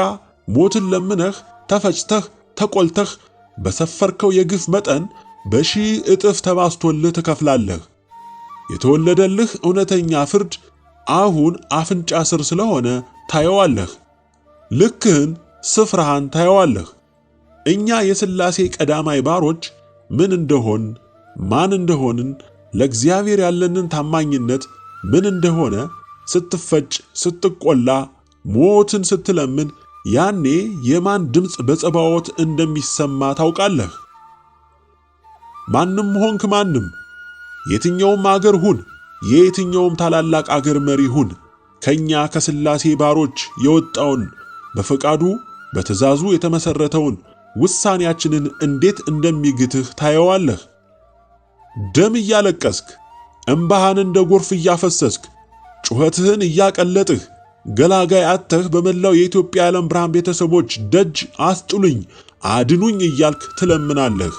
ሞትን ለምነህ ተፈጭተህ ተቆልተህ በሰፈርከው የግፍ መጠን በሺህ እጥፍ ተባስቶልህ ትከፍላለህ። የተወለደልህ እውነተኛ ፍርድ አሁን አፍንጫ ስር ስለሆነ ታየዋለህ። ልክህን ስፍራህን ታየዋለህ። እኛ የሥላሴ ቀዳማይ ባሮች ምን እንደሆን ማን እንደሆንን ለእግዚአብሔር ያለንን ታማኝነት ምን እንደሆነ ስትፈጭ ስትቆላ ሞትን ስትለምን ያኔ የማን ድምፅ በጸባዖት እንደሚሰማ ታውቃለህ። ማንም ሆንክ ማንም፣ የትኛውም አገር ሁን፣ የየትኛውም ታላላቅ አገር መሪ ሁን፣ ከኛ ከሥላሴ ባሮች የወጣውን በፈቃዱ በትእዛዙ የተመሰረተውን ውሳኔያችንን እንዴት እንደሚግትህ ታየዋለህ። ደም እያለቀስክ እምባህን እንደ ጎርፍ እያፈሰስክ ጩኸትህን እያቀለጥህ ገላጋይ አጥተህ በመላው የኢትዮጵያ የዓለም ብርሃን ቤተሰቦች ደጅ አስጥሉኝ አድኑኝ እያልክ ትለምናለህ።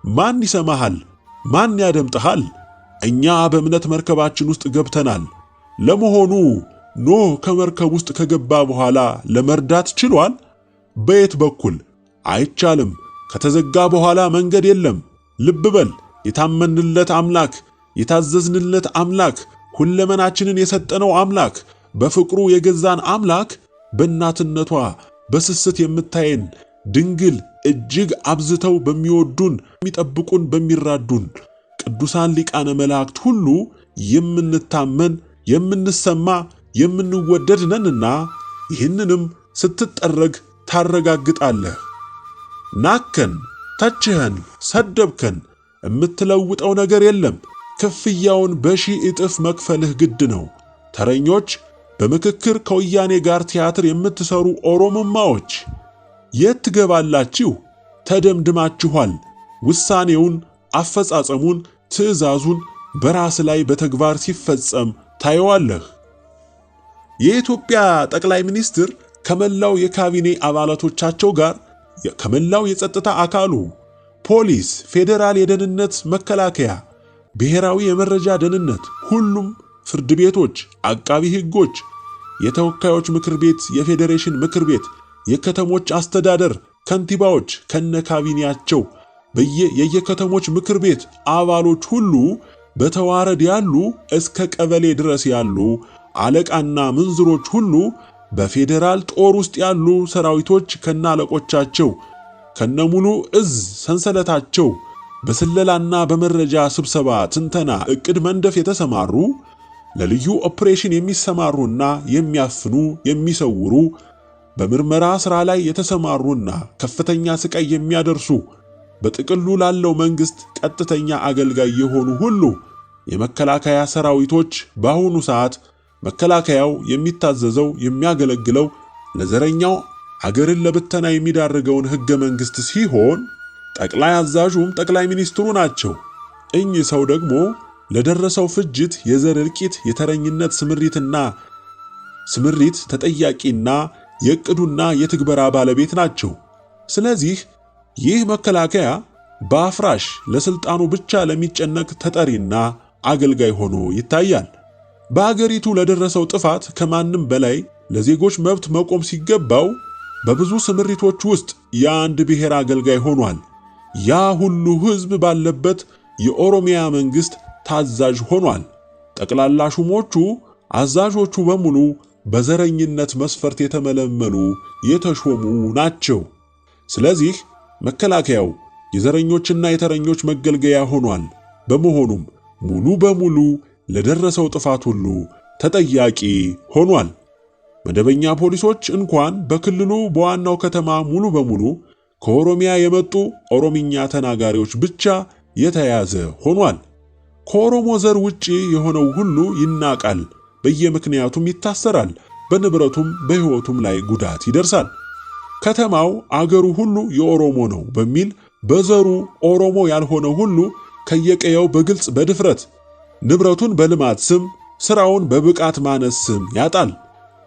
ማን ይሰማሃል? ማን ያደምጥሃል? እኛ በእምነት መርከባችን ውስጥ ገብተናል። ለመሆኑ ኖህ ከመርከብ ውስጥ ከገባ በኋላ ለመርዳት ችሏል? በየት በኩል? አይቻልም። ከተዘጋ በኋላ መንገድ የለም። ልብ በል። የታመንለት አምላክ፣ የታዘዝንለት አምላክ፣ ሁለመናችንን የሰጠነው አምላክ፣ በፍቅሩ የገዛን አምላክ በእናትነቷ በስስት የምታየን ድንግል እጅግ አብዝተው በሚወዱን የሚጠብቁን በሚራዱን ቅዱሳን ሊቃነ መላእክት ሁሉ የምንታመን የምንሰማ የምንወደድ ነንና ይህንንም ስትጠረግ ታረጋግጣለህ። ናከን፣ ተችኸን፣ ሰደብከን የምትለውጠው ነገር የለም። ክፍያውን በሺህ እጥፍ መክፈልህ ግድ ነው። ተረኞች፣ በምክክር ከወያኔ ጋር ቲያትር የምትሰሩ ኦሮሞማዎች የት ትገባላችሁ? ተደምድማችኋል። ውሳኔውን፣ አፈጻጸሙን፣ ትዕዛዙን በራስ ላይ በተግባር ሲፈጸም ታየዋለህ። የኢትዮጵያ ጠቅላይ ሚኒስትር ከመላው የካቢኔ አባላቶቻቸው ጋር ከመላው የጸጥታ አካሉ ፖሊስ፣ ፌዴራል የደህንነት መከላከያ፣ ብሔራዊ የመረጃ ደህንነት፣ ሁሉም ፍርድ ቤቶች፣ አቃቢ ሕጎች፣ የተወካዮች ምክር ቤት፣ የፌዴሬሽን ምክር ቤት፣ የከተሞች አስተዳደር ከንቲባዎች ከነካቢኔያቸው የየከተሞች ምክር ቤት አባሎች ሁሉ በተዋረድ ያሉ እስከ ቀበሌ ድረስ ያሉ አለቃና ምንዝሮች ሁሉ በፌዴራል ጦር ውስጥ ያሉ ሰራዊቶች ከነአለቆቻቸው ከነሙሉ እዝ ሰንሰለታቸው በስለላና በመረጃ ስብሰባ፣ ትንተና፣ ዕቅድ መንደፍ የተሰማሩ ለልዩ ኦፕሬሽን የሚሰማሩና የሚያፍኑ የሚሰውሩ በምርመራ ሥራ ላይ የተሰማሩና ከፍተኛ ስቃይ የሚያደርሱ በጥቅሉ ላለው መንግስት ቀጥተኛ አገልጋይ የሆኑ ሁሉ የመከላከያ ሰራዊቶች በአሁኑ ሰዓት መከላከያው የሚታዘዘው የሚያገለግለው ለዘረኛው አገርን ለብተና የሚዳርገውን ሕገ መንግሥት ሲሆን ጠቅላይ አዛዡም ጠቅላይ ሚኒስትሩ ናቸው። እኚህ ሰው ደግሞ ለደረሰው ፍጅት፣ የዘር እልቂት፣ የተረኝነት ስምሪት ተጠያቂና የዕቅዱና የትግበራ ባለቤት ናቸው። ስለዚህ ይህ መከላከያ በአፍራሽ ለስልጣኑ ብቻ ለሚጨነቅ ተጠሪና አገልጋይ ሆኖ ይታያል። በአገሪቱ ለደረሰው ጥፋት ከማንም በላይ ለዜጎች መብት መቆም ሲገባው በብዙ ስምሪቶች ውስጥ የአንድ ብሔር አገልጋይ ሆኗል። ያ ሁሉ ሕዝብ ባለበት የኦሮሚያ መንግስት ታዛዥ ሆኗል። ጠቅላላ ሹሞቹ፣ አዛዦቹ በሙሉ በዘረኝነት መስፈርት የተመለመሉ የተሾሙ ናቸው። ስለዚህ መከላከያው የዘረኞችና የተረኞች መገልገያ ሆኗል። በመሆኑም ሙሉ በሙሉ ለደረሰው ጥፋት ሁሉ ተጠያቂ ሆኗል። መደበኛ ፖሊሶች እንኳን በክልሉ በዋናው ከተማ ሙሉ በሙሉ ከኦሮሚያ የመጡ ኦሮምኛ ተናጋሪዎች ብቻ የተያዘ ሆኗል። ከኦሮሞ ዘር ውጪ የሆነው ሁሉ ይናቃል፣ በየምክንያቱም ይታሰራል፣ በንብረቱም በሕይወቱም ላይ ጉዳት ይደርሳል። ከተማው አገሩ ሁሉ የኦሮሞ ነው በሚል በዘሩ ኦሮሞ ያልሆነ ሁሉ ከየቀየው በግልጽ በድፍረት ንብረቱን በልማት ስም፣ ሥራውን በብቃት ማነስ ስም ያጣል።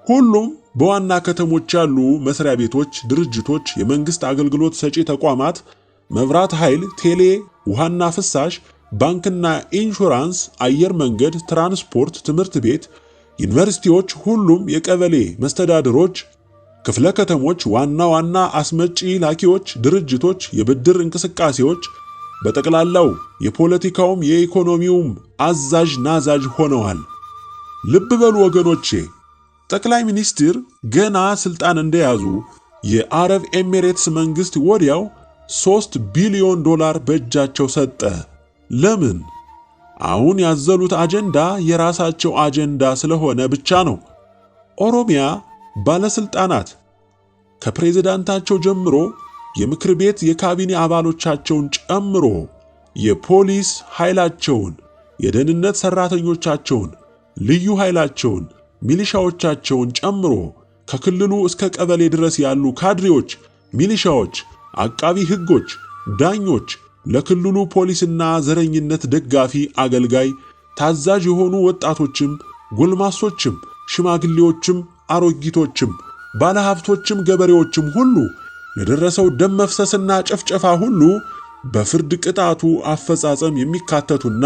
ሁሉም በዋና ከተሞች ያሉ መስሪያ ቤቶች፣ ድርጅቶች፣ የመንግስት አገልግሎት ሰጪ ተቋማት፣ መብራት ኃይል፣ ቴሌ፣ ውሃና ፍሳሽ፣ ባንክና ኢንሹራንስ፣ አየር መንገድ፣ ትራንስፖርት፣ ትምህርት ቤት፣ ዩኒቨርሲቲዎች፣ ሁሉም የቀበሌ መስተዳድሮች፣ ክፍለ ከተሞች፣ ዋና ዋና አስመጪ ላኪዎች ድርጅቶች፣ የብድር እንቅስቃሴዎች በጠቅላላው የፖለቲካውም የኢኮኖሚውም አዛዥ ናዛዥ ሆነዋል። ልብ በሉ ወገኖቼ፣ ጠቅላይ ሚኒስትር ገና ስልጣን እንደያዙ የአረብ ኤሚሬትስ መንግስት ወዲያው $3 ቢሊዮን በእጃቸው ሰጠ። ለምን? አሁን ያዘሉት አጀንዳ የራሳቸው አጀንዳ ስለሆነ ብቻ ነው። ኦሮሚያ ባለስልጣናት ከፕሬዝዳንታቸው ጀምሮ የምክር ቤት የካቢኔ አባሎቻቸውን ጨምሮ የፖሊስ ኃይላቸውን፣ የደህንነት ሰራተኞቻቸውን፣ ልዩ ኃይላቸውን፣ ሚሊሻዎቻቸውን ጨምሮ ከክልሉ እስከ ቀበሌ ድረስ ያሉ ካድሬዎች፣ ሚሊሻዎች፣ አቃቢ ሕጎች፣ ዳኞች፣ ለክልሉ ፖሊስና ዘረኝነት ደጋፊ አገልጋይ ታዛዥ የሆኑ ወጣቶችም፣ ጎልማሶችም፣ ሽማግሌዎችም፣ አሮጊቶችም፣ ባለሀብቶችም፣ ገበሬዎችም ሁሉ ለደረሰው ደም መፍሰስና ጭፍጨፋ ሁሉ በፍርድ ቅጣቱ አፈጻጸም የሚካተቱና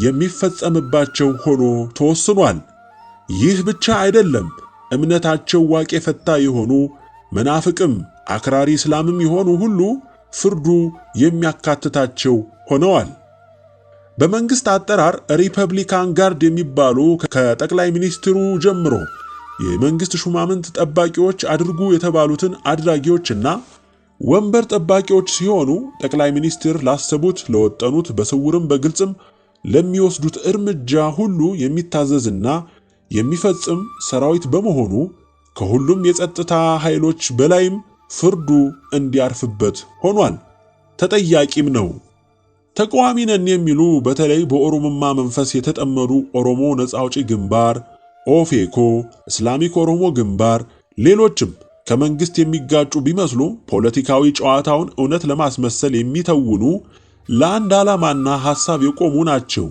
የሚፈጸምባቸው ሆኖ ተወስኗል። ይህ ብቻ አይደለም። እምነታቸው ዋቄ ፈታ የሆኑ መናፍቅም አክራሪ እስላምም የሆኑ ሁሉ ፍርዱ የሚያካትታቸው ሆነዋል። በመንግስት አጠራር ሪፐብሊካን ጋርድ የሚባሉ ከጠቅላይ ሚኒስትሩ ጀምሮ የመንግስት ሹማምንት ጠባቂዎች አድርጉ የተባሉትን አድራጊዎችና ወንበር ጠባቂዎች ሲሆኑ ጠቅላይ ሚኒስትር ላሰቡት፣ ለወጠኑት፣ በስውርም በግልጽም ለሚወስዱት እርምጃ ሁሉ የሚታዘዝና የሚፈጽም ሰራዊት በመሆኑ ከሁሉም የጸጥታ ኃይሎች በላይም ፍርዱ እንዲያርፍበት ሆኗል። ተጠያቂም ነው። ተቃዋሚ ነን የሚሉ በተለይ በኦሮሞማ መንፈስ የተጠመዱ ኦሮሞ ነጻ አውጪ ግንባር፣ ኦፌኮ፣ እስላሚክ ኦሮሞ ግንባር፣ ሌሎችም ከመንግስት የሚጋጩ ቢመስሉ ፖለቲካዊ ጨዋታውን እውነት ለማስመሰል የሚተውኑ ለአንድ ዓላማና ሐሳብ የቆሙ ናቸው።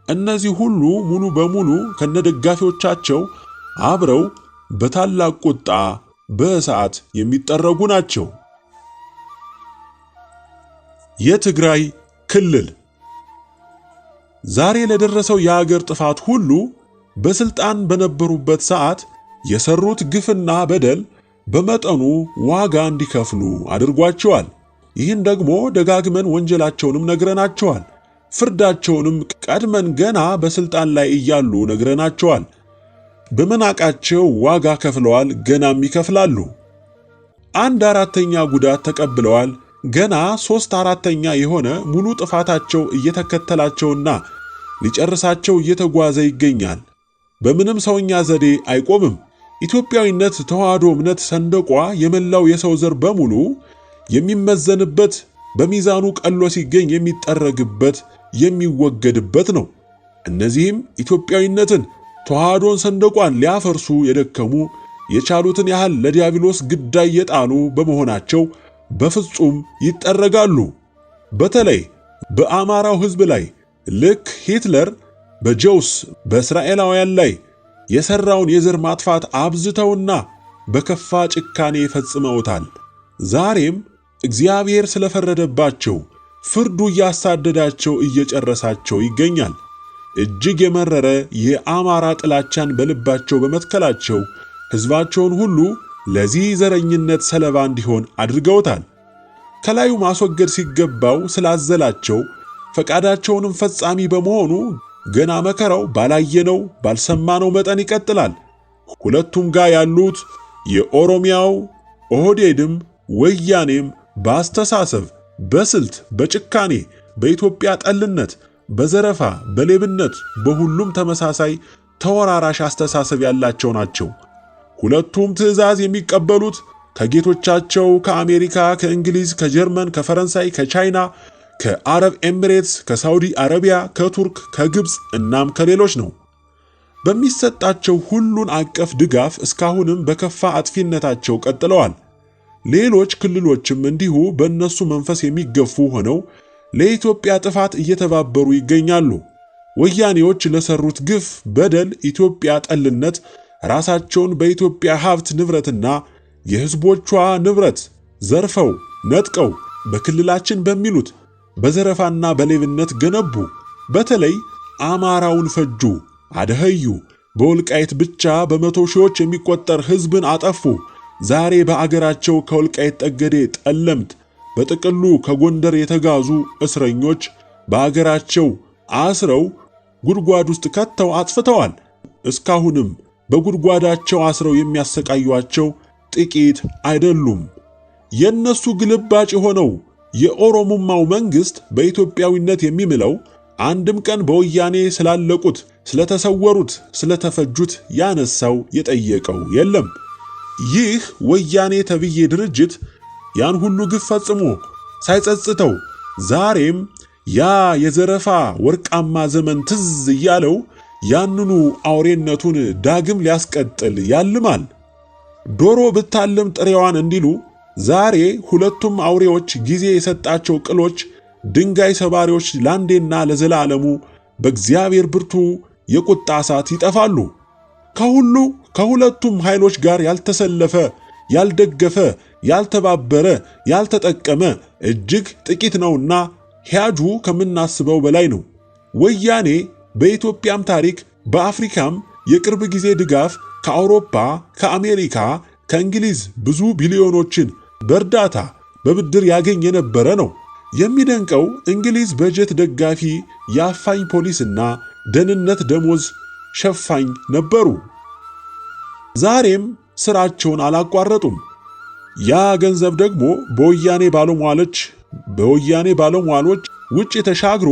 እነዚህ ሁሉ ሙሉ በሙሉ ከነደጋፊዎቻቸው አብረው በታላቅ ቁጣ በእሳት የሚጠረጉ ናቸው። የትግራይ ክልል ዛሬ ለደረሰው የአገር ጥፋት ሁሉ በስልጣን በነበሩበት ሰዓት የሰሩት ግፍና በደል በመጠኑ ዋጋ እንዲከፍሉ አድርጓቸዋል። ይህን ደግሞ ደጋግመን ወንጀላቸውንም ነግረናቸዋል። ፍርዳቸውንም ቀድመን ገና በስልጣን ላይ እያሉ ነግረናቸዋል። በመናቃቸው ዋጋ ከፍለዋል፣ ገናም ይከፍላሉ። 1/4ኛ ጉዳት ተቀብለዋል። ገና 3/4ኛ የሆነ ሙሉ ጥፋታቸው እየተከተላቸውና ሊጨርሳቸው እየተጓዘ ይገኛል። በምንም ሰውኛ ዘዴ አይቆምም። ኢትዮጵያዊነት ተዋህዶ እምነት ሰንደቋ የመላው የሰው ዘር በሙሉ የሚመዘንበት፣ በሚዛኑ ቀሎ ሲገኝ የሚጠረግበት፣ የሚወገድበት ነው። እነዚህም ኢትዮጵያዊነትን ተዋህዶን ሰንደቋን ሊያፈርሱ የደከሙ የቻሉትን ያህል ለዲያብሎስ ግዳይ የጣሉ በመሆናቸው በፍጹም ይጠረጋሉ። በተለይ በአማራው ሕዝብ ላይ ልክ ሂትለር በጀውስ በእስራኤላውያን ላይ የሰራውን የዘር ማጥፋት አብዝተውና በከፋ ጭካኔ ፈጽመውታል። ዛሬም እግዚአብሔር ስለፈረደባቸው ፍርዱ እያሳደዳቸው እየጨረሳቸው ይገኛል። እጅግ የመረረ የአማራ ጥላቻን በልባቸው በመትከላቸው ሕዝባቸውን ሁሉ ለዚህ ዘረኝነት ሰለባ እንዲሆን አድርገውታል። ከላዩ ማስወገድ ሲገባው ስላዘላቸው ፈቃዳቸውንም ፈጻሚ በመሆኑ ገና መከራው ባላየነው ባልሰማነው መጠን ይቀጥላል። ሁለቱም ጋር ያሉት የኦሮሚያው ኦህዴድም ወያኔም በአስተሳሰብ፣ በስልት፣ በጭካኔ፣ በኢትዮጵያ ጠልነት፣ በዘረፋ፣ በሌብነት በሁሉም ተመሳሳይ ተወራራሽ አስተሳሰብ ያላቸው ናቸው። ሁለቱም ትዕዛዝ የሚቀበሉት ከጌቶቻቸው ከአሜሪካ፣ ከእንግሊዝ፣ ከጀርመን፣ ከፈረንሳይ፣ ከቻይና፣ ከአረብ ኤሚሬትስ፣ ከሳውዲ አረቢያ፣ ከቱርክ፣ ከግብፅ እናም ከሌሎች ነው። በሚሰጣቸው ሁሉን አቀፍ ድጋፍ እስካሁንም በከፋ አጥፊነታቸው ቀጥለዋል። ሌሎች ክልሎችም እንዲሁ በእነሱ መንፈስ የሚገፉ ሆነው ለኢትዮጵያ ጥፋት እየተባበሩ ይገኛሉ። ወያኔዎች ለሰሩት ግፍ፣ በደል፣ ኢትዮጵያ ጠልነት ራሳቸውን በኢትዮጵያ ሀብት ንብረትና የሕዝቦቿ ንብረት ዘርፈው ነጥቀው በክልላችን በሚሉት በዘረፋና በሌብነት ገነቡ። በተለይ አማራውን ፈጁ፣ አደኸዩ። በወልቃይት ብቻ በመቶ ሺዎች የሚቆጠር ሕዝብን አጠፉ። ዛሬ በአገራቸው ከወልቃይት ጠገዴ፣ ጠለምት፣ በጥቅሉ ከጎንደር የተጋዙ እስረኞች በአገራቸው አስረው ጉድጓድ ውስጥ ከተው አጥፍተዋል። እስካሁንም በጉድጓዳቸው አስረው የሚያሰቃዩአቸው ጥቂት አይደሉም። የነሱ ግልባጭ የሆነው የኦሮሞማው መንግስት በኢትዮጵያዊነት የሚምለው አንድም ቀን በወያኔ ስላለቁት፣ ስለተሰወሩት፣ ስለተፈጁት ያነሳው የጠየቀው የለም። ይህ ወያኔ ተብዬ ድርጅት ያን ሁሉ ግፍ ፈጽሞ ሳይጸጽተው ዛሬም ያ የዘረፋ ወርቃማ ዘመን ትዝ እያለው ያንኑ አውሬነቱን ዳግም ሊያስቀጥል ያልማል። ዶሮ ብታልም ጥሬዋን እንዲሉ ዛሬ ሁለቱም አውሬዎች ጊዜ የሰጣቸው ቅሎች ድንጋይ ሰባሪዎች ላንዴና ለዘላለሙ በእግዚአብሔር ብርቱ የቁጣ እሳት ይጠፋሉ። ከሁለቱም ኃይሎች ጋር ያልተሰለፈ፣ ያልደገፈ፣ ያልተባበረ፣ ያልተጠቀመ እጅግ ጥቂት ነውና ሂያጁ ከምናስበው በላይ ነው። ወያኔ በኢትዮጵያም ታሪክ በአፍሪካም የቅርብ ጊዜ ድጋፍ ከአውሮፓ፣ ከአሜሪካ፣ ከእንግሊዝ ብዙ ቢሊዮኖችን በእርዳታ በብድር ያገኝ የነበረ ነው። የሚደንቀው እንግሊዝ በጀት ደጋፊ የአፋኝ ፖሊስና ደህንነት ደሞዝ ሸፋኝ ነበሩ። ዛሬም ስራቸውን አላቋረጡም። ያ ገንዘብ ደግሞ በወያኔ ባለሟሎች ውጭ ተሻግሮ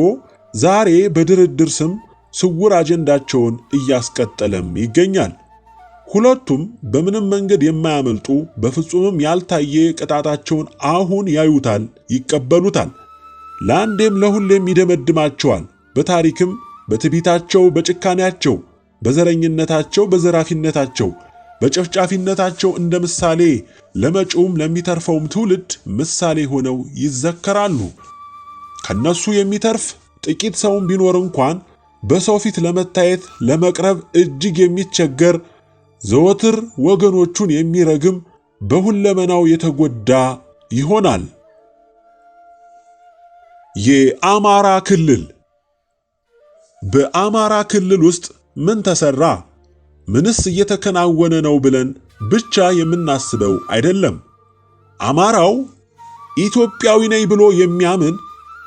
ዛሬ በድርድር ስም ስውር አጀንዳቸውን እያስቀጠለም ይገኛል። ሁለቱም በምንም መንገድ የማያመልጡ በፍጹምም ያልታየ ቅጣታቸውን አሁን ያዩታል፣ ይቀበሉታል። ለአንዴም ለሁሌም ይደመድማቸዋል። በታሪክም በትዕቢታቸው፣ በጭካኔያቸው፣ በዘረኝነታቸው፣ በዘራፊነታቸው፣ በጨፍጫፊነታቸው እንደ ምሳሌ ለመጪውም ለሚተርፈውም ትውልድ ምሳሌ ሆነው ይዘከራሉ። ከነሱ የሚተርፍ ጥቂት ሰውም ቢኖር እንኳን በሰው ፊት ለመታየት ለመቅረብ እጅግ የሚቸገር ዘወትር ወገኖቹን የሚረግም በሁለመናው የተጎዳ ይሆናል። የአማራ ክልል። በአማራ ክልል ውስጥ ምን ተሰራ፣ ምንስ እየተከናወነ ነው ብለን ብቻ የምናስበው አይደለም። አማራው ኢትዮጵያዊ ነኝ ብሎ የሚያምን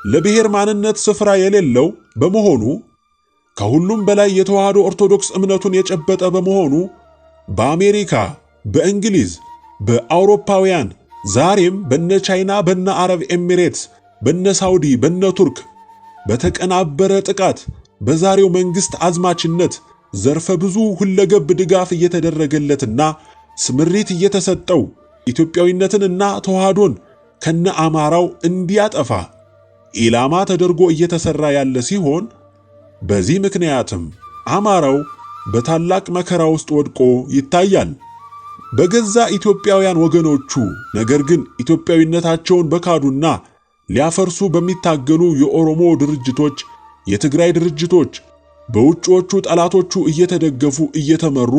ለብሔር ማንነት ስፍራ የሌለው በመሆኑ ከሁሉም በላይ የተዋህዶ ኦርቶዶክስ እምነቱን የጨበጠ በመሆኑ በአሜሪካ፣ በእንግሊዝ፣ በአውሮፓውያን ዛሬም በነ ቻይና፣ በነ አረብ ኤሚሬትስ፣ በነ ሳውዲ፣ በነ ቱርክ በተቀናበረ ጥቃት በዛሬው መንግስት አዝማችነት ዘርፈ ብዙ ሁለገብ ድጋፍ እየተደረገለትና ስምሪት እየተሰጠው ኢትዮጵያዊነትንና ተዋህዶን ከነ አማራው እንዲያጠፋ ኢላማ ተደርጎ እየተሰራ ያለ ሲሆን በዚህ ምክንያትም አማራው በታላቅ መከራ ውስጥ ወድቆ ይታያል። በገዛ ኢትዮጵያውያን ወገኖቹ ነገር ግን ኢትዮጵያዊነታቸውን በካዱና ሊያፈርሱ በሚታገሉ የኦሮሞ ድርጅቶች፣ የትግራይ ድርጅቶች በውጭዎቹ ጠላቶቹ እየተደገፉ እየተመሩ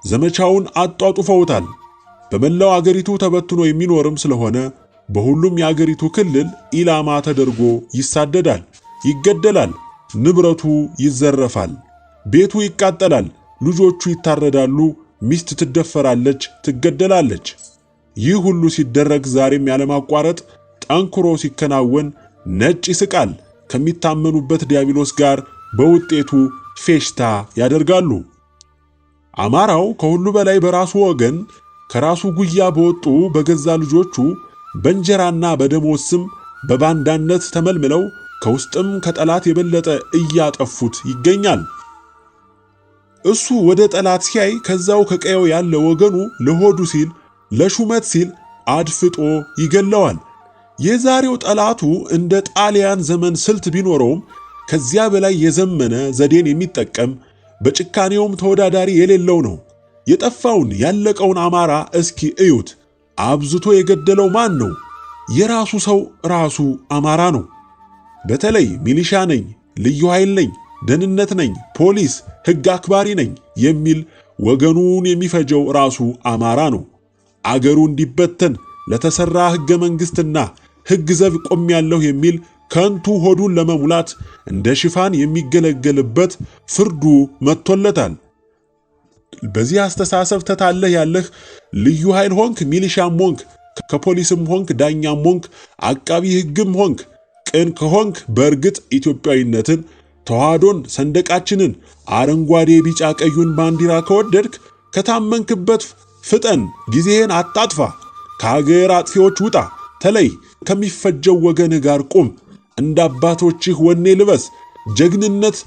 ዘመቻውን አጧጡፈውታል። በመላው አገሪቱ ተበትኖ የሚኖርም ስለሆነ በሁሉም የአገሪቱ ክልል ኢላማ ተደርጎ ይሳደዳል፣ ይገደላል። ንብረቱ ይዘረፋል፣ ቤቱ ይቃጠላል፣ ልጆቹ ይታረዳሉ፣ ሚስት ትደፈራለች፣ ትገደላለች። ይህ ሁሉ ሲደረግ ዛሬም ያለማቋረጥ ጠንክሮ ሲከናወን ነጭ ይስቃል። ከሚታመኑበት ዲያብሎስ ጋር በውጤቱ ፌሽታ ያደርጋሉ። አማራው ከሁሉ በላይ በራሱ ወገን ከራሱ ጉያ በወጡ በገዛ ልጆቹ በእንጀራና በደሞዝ ስም በባንዳነት ተመልምለው ከውስጥም ከጠላት የበለጠ እያጠፉት ይገኛል። እሱ ወደ ጠላት ሲያይ ከዛው ከቀየው ያለ ወገኑ ለሆዱ ሲል ለሹመት ሲል አድፍጦ ይገለዋል። የዛሬው ጠላቱ እንደ ጣሊያን ዘመን ስልት ቢኖረውም ከዚያ በላይ የዘመነ ዘዴን የሚጠቀም በጭካኔውም ተወዳዳሪ የሌለው ነው። የጠፋውን ያለቀውን አማራ እስኪ እዩት። አብዝቶ የገደለው ማን ነው? የራሱ ሰው ራሱ አማራ ነው። በተለይ ሚሊሻ ነኝ፣ ልዩ ኃይል ነኝ፣ ደህንነት ነኝ፣ ፖሊስ፣ ሕግ አክባሪ ነኝ የሚል ወገኑን የሚፈጀው ራሱ አማራ ነው። አገሩ እንዲበተን ለተሰራ ሕገ መንግሥትና ሕግ ዘብ ቆሜያለሁ የሚል ከንቱ ሆዱን ለመሙላት እንደ ሽፋን የሚገለገልበት ፍርዱ መጥቶለታል። በዚህ አስተሳሰብ ተታለህ ያለህ ልዩ ኃይል ሆንክ፣ ሚሊሻም ሆንክ፣ ከፖሊስም ሆንክ፣ ዳኛም ሆንክ፣ አቃቢ ሕግም ሆንክ፣ ቅን ከሆንክ በእርግጥ ኢትዮጵያዊነትን፣ ተዋህዶን፣ ሰንደቃችንን፣ አረንጓዴ ቢጫ ቀዩን ባንዲራ ከወደድክ ከታመንክበት ፍጠን፣ ጊዜህን አታጥፋ፣ ከአገር አጥፊዎች ውጣ፣ ተለይ፣ ከሚፈጀው ወገንህ ጋር ቁም፣ እንደ አባቶችህ ወኔ ልበስ። ጀግንነት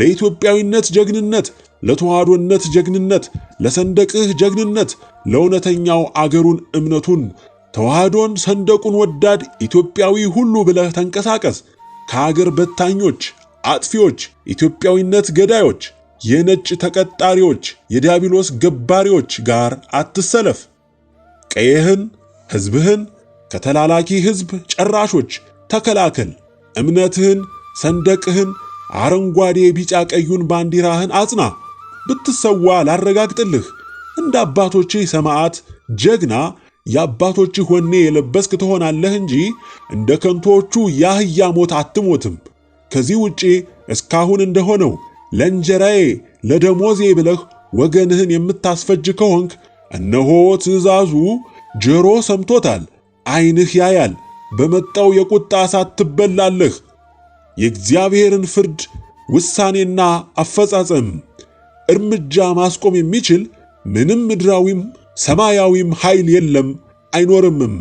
ለኢትዮጵያዊነት ጀግንነት፣ ለተዋህዶነት ጀግንነት፣ ለሰንደቅህ ጀግንነት፣ ለእውነተኛው አገሩን እምነቱን ተዋህዶን ሰንደቁን ወዳድ ኢትዮጵያዊ ሁሉ ብለህ ተንቀሳቀስ። ከአገር በታኞች፣ አጥፊዎች፣ ኢትዮጵያዊነት ገዳዮች፣ የነጭ ተቀጣሪዎች፣ የዲያብሎስ ገባሪዎች ጋር አትሰለፍ። ቀየህን፣ ሕዝብህን ከተላላኪ ሕዝብ ጨራሾች ተከላከል። እምነትህን፣ ሰንደቅህን፣ አረንጓዴ ቢጫ ቀዩን ባንዲራህን አጽና። ብትሰዋ ላረጋግጥልህ፣ እንደ አባቶችህ ሰማዕት ጀግና የአባቶችህ ወኔ የለበስክ ትሆናለህ እንጂ እንደ ከንቶቹ ያህያ ሞት አትሞትም። ከዚህ ውጪ እስካሁን እንደሆነው ለእንጀራዬ ለደሞዜ ብለህ ወገንህን የምታስፈጅ ከሆንክ እነሆ ትእዛዙ ጆሮ ሰምቶታል፣ ዓይንህ ያያል፣ በመጣው የቁጣ እሳት ትበላለህ። የእግዚአብሔርን ፍርድ ውሳኔና አፈጻጸም እርምጃ ማስቆም የሚችል ምንም ምድራዊም ሰማያዊም ኃይል የለም አይኖርምም።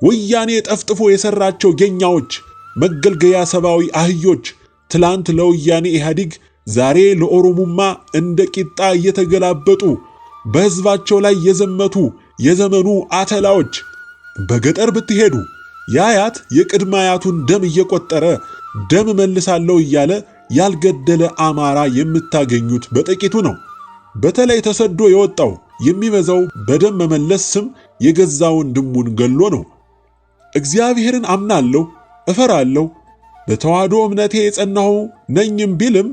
ወያኔ ጠፍጥፎ የሰራቸው ጌኛዎች፣ መገልገያ ሰብአዊ አህዮች ትላንት ለወያኔ ኢህአዲግ ዛሬ ለኦሮሙማ እንደ ቂጣ እየተገላበጡ በሕዝባቸው ላይ የዘመቱ የዘመኑ አተላዎች። በገጠር ብትሄዱ የአያት የቅድመ አያቱን ደም እየቆጠረ ደም መልሳለሁ እያለ ያልገደለ አማራ የምታገኙት በጥቂቱ ነው። በተለይ ተሰዶ የወጣው የሚበዛው በደም መመለስ ስም የገዛ ወንድሙን ገሎ ነው። እግዚአብሔርን አምናለሁ፣ እፈራለሁ፣ በተዋህዶ እምነቴ የጸናሁ ነኝም ቢልም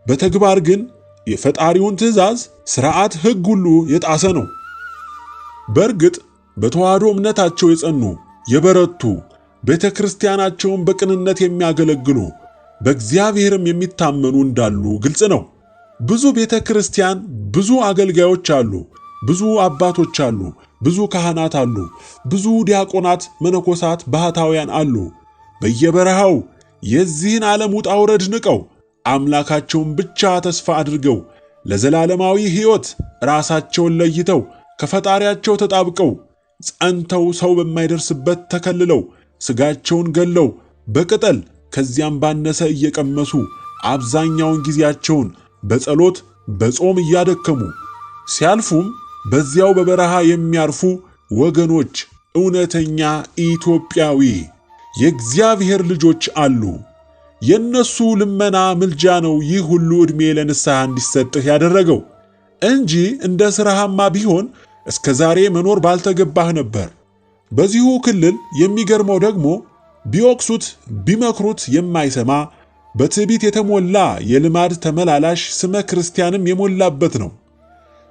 በተግባር ግን የፈጣሪውን ትእዛዝ፣ ሥርዓት፣ ሕግ ሁሉ የጣሰ ነው። በእርግጥ በተዋህዶ እምነታቸው የጸኑ የበረቱ ቤተ ክርስቲያናቸውን በቅንነት የሚያገለግሉ በእግዚአብሔርም የሚታመኑ እንዳሉ ግልጽ ነው። ብዙ ቤተ ክርስቲያን ብዙ አገልጋዮች አሉ፣ ብዙ አባቶች አሉ፣ ብዙ ካህናት አሉ፣ ብዙ ዲያቆናት፣ መነኮሳት፣ ባህታውያን አሉ። በየበረሃው የዚህን ዓለም ውጣ ውረድ ንቀው አምላካቸውን ብቻ ተስፋ አድርገው ለዘላለማዊ ሕይወት ራሳቸውን ለይተው ከፈጣሪያቸው ተጣብቀው ጸንተው ሰው በማይደርስበት ተከልለው ሥጋቸውን ገለው በቅጠል ከዚያም ባነሰ እየቀመሱ አብዛኛውን ጊዜያቸውን በጸሎት በጾም እያደከሙ ሲያልፉም በዚያው በበረሃ የሚያርፉ ወገኖች እውነተኛ ኢትዮጵያዊ የእግዚአብሔር ልጆች አሉ። የነሱ ልመና ምልጃ ነው ይህ ሁሉ ዕድሜ ለንስሐ እንዲሰጥህ ያደረገው እንጂ እንደ ሥራህማ ቢሆን እስከ ዛሬ መኖር ባልተገባህ ነበር። በዚሁ ክልል የሚገርመው ደግሞ ቢወቅሱት ቢመክሩት የማይሰማ በትዕቢት የተሞላ የልማድ ተመላላሽ ስመ ክርስቲያንም የሞላበት ነው።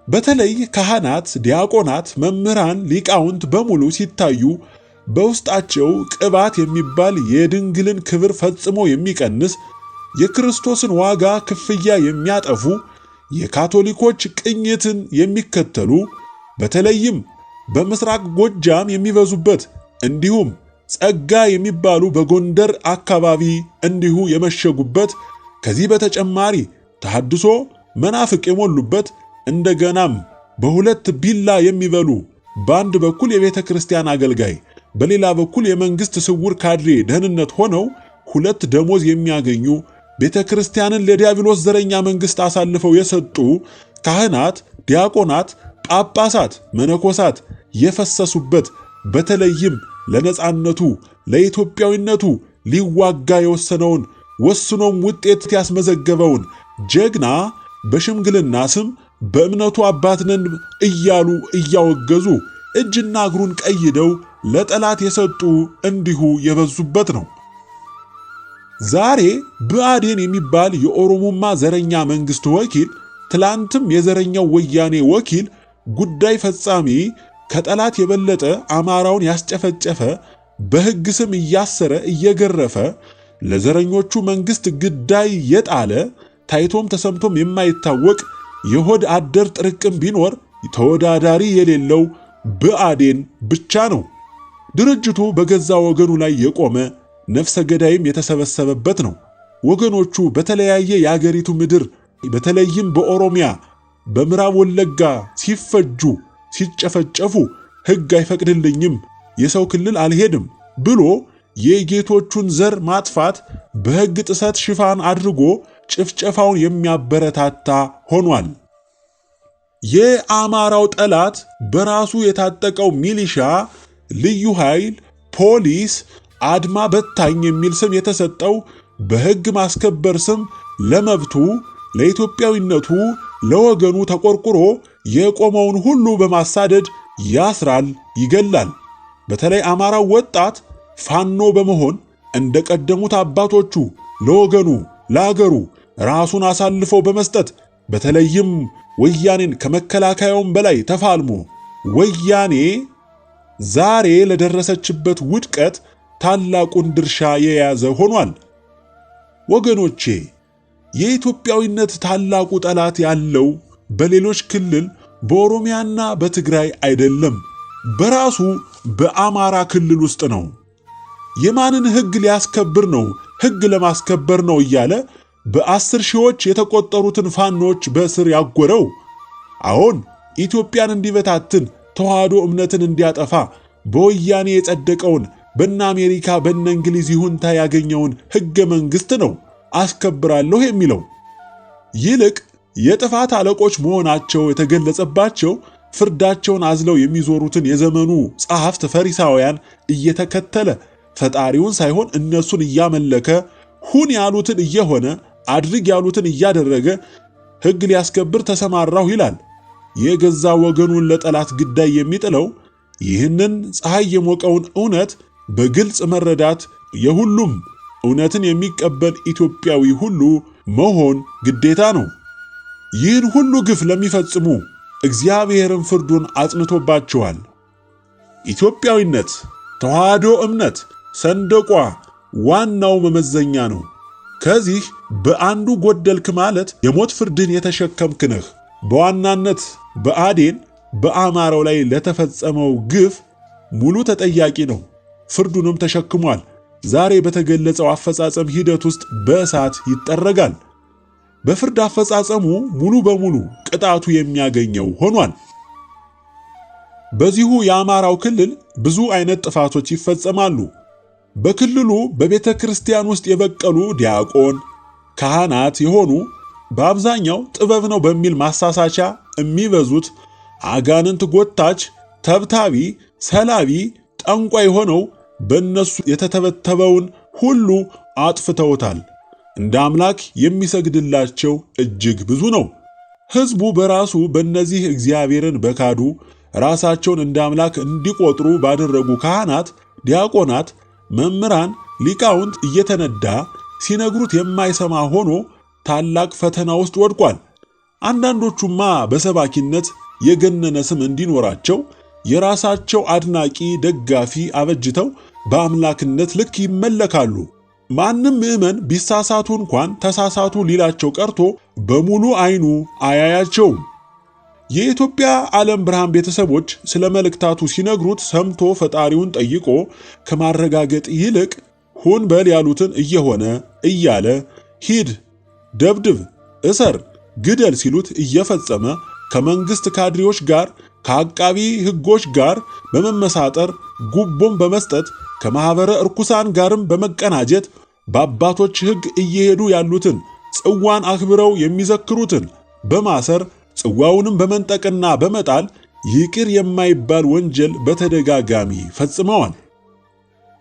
በተለይ ካህናት፣ ዲያቆናት፣ መምህራን፣ ሊቃውንት በሙሉ ሲታዩ በውስጣቸው ቅባት የሚባል የድንግልን ክብር ፈጽሞ የሚቀንስ የክርስቶስን ዋጋ ክፍያ የሚያጠፉ የካቶሊኮች ቅኝትን የሚከተሉ በተለይም በምስራቅ ጎጃም የሚበዙበት እንዲሁም ጸጋ የሚባሉ በጎንደር አካባቢ እንዲሁ የመሸጉበት ከዚህ በተጨማሪ ተሐድሶ መናፍቅ የሞሉበት እንደገናም በሁለት ቢላ የሚበሉ በአንድ በኩል የቤተ ክርስቲያን አገልጋይ በሌላ በኩል የመንግስት ስውር ካድሬ ደህንነት ሆነው ሁለት ደሞዝ የሚያገኙ ቤተ ክርስቲያንን ለዲያብሎስ ዘረኛ መንግስት አሳልፈው የሰጡ ካህናት፣ ዲያቆናት፣ ጳጳሳት፣ መነኮሳት የፈሰሱበት በተለይም ለነጻነቱ ለኢትዮጵያዊነቱ ሊዋጋ የወሰነውን ወስኖም ውጤት ያስመዘገበውን ጀግና በሽምግልና ስም በእምነቱ አባትነን እያሉ እያወገዙ እጅና እግሩን ቀይደው ለጠላት የሰጡ እንዲሁ የበዙበት ነው። ዛሬ ብአዴን የሚባል የኦሮሞማ ዘረኛ መንግስት ወኪል ትላንትም የዘረኛው ወያኔ ወኪል ጉዳይ ፈጻሚ ከጠላት የበለጠ አማራውን ያስጨፈጨፈ በሕግ ስም እያሰረ እየገረፈ ለዘረኞቹ መንግስት ግዳይ የጣለ ታይቶም ተሰምቶም የማይታወቅ የሆድ አደር ጥርቅም ቢኖር ተወዳዳሪ የሌለው ብአዴን ብቻ ነው። ድርጅቱ በገዛ ወገኑ ላይ የቆመ ነፍሰ ገዳይም የተሰበሰበበት ነው። ወገኖቹ በተለያየ የአገሪቱ ምድር በተለይም በኦሮሚያ በምዕራብ ወለጋ ሲፈጁ ሲጨፈጨፉ ሕግ አይፈቅድልኝም የሰው ክልል አልሄድም ብሎ የጌቶቹን ዘር ማጥፋት በሕግ ጥሰት ሽፋን አድርጎ ጭፍጨፋውን የሚያበረታታ ሆኗል። የአማራው ጠላት በራሱ የታጠቀው ሚሊሻ፣ ልዩ ኃይል፣ ፖሊስ፣ አድማ በታኝ የሚል ስም የተሰጠው በሕግ ማስከበር ስም ለመብቱ ለኢትዮጵያዊነቱ ለወገኑ ተቆርቁሮ የቆመውን ሁሉ በማሳደድ ያስራል፣ ይገላል። በተለይ አማራው ወጣት ፋኖ በመሆን እንደቀደሙት አባቶቹ ለወገኑ ለአገሩ ራሱን አሳልፎ በመስጠት በተለይም ወያኔን ከመከላከያውም በላይ ተፋልሞ ወያኔ ዛሬ ለደረሰችበት ውድቀት ታላቁን ድርሻ የያዘ ሆኗል። ወገኖቼ የኢትዮጵያዊነት ታላቁ ጠላት ያለው በሌሎች ክልል በኦሮሚያና በትግራይ አይደለም፣ በራሱ በአማራ ክልል ውስጥ ነው። የማንን ሕግ ሊያስከብር ነው? ሕግ ለማስከበር ነው እያለ በ10 ሺዎች የተቆጠሩትን ፋኖች በእስር ያጎረው። አሁን ኢትዮጵያን እንዲበታትን ተዋህዶ እምነትን እንዲያጠፋ በወያኔ የጸደቀውን በእነ አሜሪካ በእነ እንግሊዝ ይሁንታ ያገኘውን ሕገ መንግሥት ነው አስከብራለሁ የሚለው። ይልቅ የጥፋት አለቆች መሆናቸው የተገለጸባቸው ፍርዳቸውን አዝለው የሚዞሩትን የዘመኑ ጸሐፍት ፈሪሳውያን እየተከተለ ፈጣሪውን ሳይሆን እነሱን እያመለከ ሁን ያሉትን እየሆነ አድርግ ያሉትን እያደረገ ሕግ ሊያስከብር ተሰማራሁ ይላል። የገዛ ወገኑን ለጠላት ግዳይ የሚጥለው ይህንን ፀሐይ የሞቀውን እውነት በግልጽ መረዳት የሁሉም እውነትን የሚቀበል ኢትዮጵያዊ ሁሉ መሆን ግዴታ ነው። ይህን ሁሉ ግፍ ለሚፈጽሙ እግዚአብሔርን ፍርዱን አጽንቶባቸዋል። ኢትዮጵያዊነት ተዋህዶ እምነት ሰንደቋ ዋናው መመዘኛ ነው። ከዚህ በአንዱ ጎደልክ ማለት የሞት ፍርድን የተሸከምክ ነህ። በዋናነት ብአዴን በአማራው ላይ ለተፈጸመው ግፍ ሙሉ ተጠያቂ ነው። ፍርዱንም ተሸክሟል። ዛሬ በተገለጸው አፈጻጸም ሂደት ውስጥ በእሳት ይጠረጋል። በፍርድ አፈጻጸሙ ሙሉ በሙሉ ቅጣቱ የሚያገኘው ሆኗል። በዚሁ የአማራው ክልል ብዙ አይነት ጥፋቶች ይፈጸማሉ። በክልሉ በቤተ ክርስቲያን ውስጥ የበቀሉ ዲያቆን ካህናት የሆኑ በአብዛኛው ጥበብ ነው በሚል ማሳሳቻ የሚበዙት አጋንንት ጎታች፣ ተብታቢ፣ ሰላቢ፣ ጠንቋይ ሆነው በእነሱ የተተበተበውን ሁሉ አጥፍተውታል። እንደ አምላክ የሚሰግድላቸው እጅግ ብዙ ነው። ሕዝቡ በራሱ በእነዚህ እግዚአብሔርን በካዱ ራሳቸውን እንደ አምላክ እንዲቆጥሩ ባደረጉ ካህናት፣ ዲያቆናት፣ መምህራን፣ ሊቃውንት እየተነዳ ሲነግሩት የማይሰማ ሆኖ ታላቅ ፈተና ውስጥ ወድቋል። አንዳንዶቹማ በሰባኪነት የገነነ ስም እንዲኖራቸው የራሳቸው አድናቂ ደጋፊ አበጅተው በአምላክነት ልክ ይመለካሉ። ማንም ምዕመን ቢሳሳቱ እንኳን ተሳሳቱ ሊላቸው ቀርቶ በሙሉ ዓይኑ አያያቸውም። የኢትዮጵያ ዓለም ብርሃን ቤተሰቦች ስለ መልእክታቱ ሲነግሩት ሰምቶ ፈጣሪውን ጠይቆ ከማረጋገጥ ይልቅ ሁን በል ያሉትን እየሆነ እያለ ሂድ፣ ደብድብ፣ እሰር፣ ግደል ሲሉት እየፈጸመ ከመንግስት ካድሬዎች ጋር ከአቃቢ ሕጎች ጋር በመመሳጠር ጉቦም በመስጠት ከማኅበረ እርኩሳን ጋርም በመቀናጀት በአባቶች ሕግ እየሄዱ ያሉትን ጽዋን አክብረው የሚዘክሩትን በማሰር ጽዋውንም በመንጠቅና በመጣል ይቅር የማይባል ወንጀል በተደጋጋሚ ፈጽመዋል።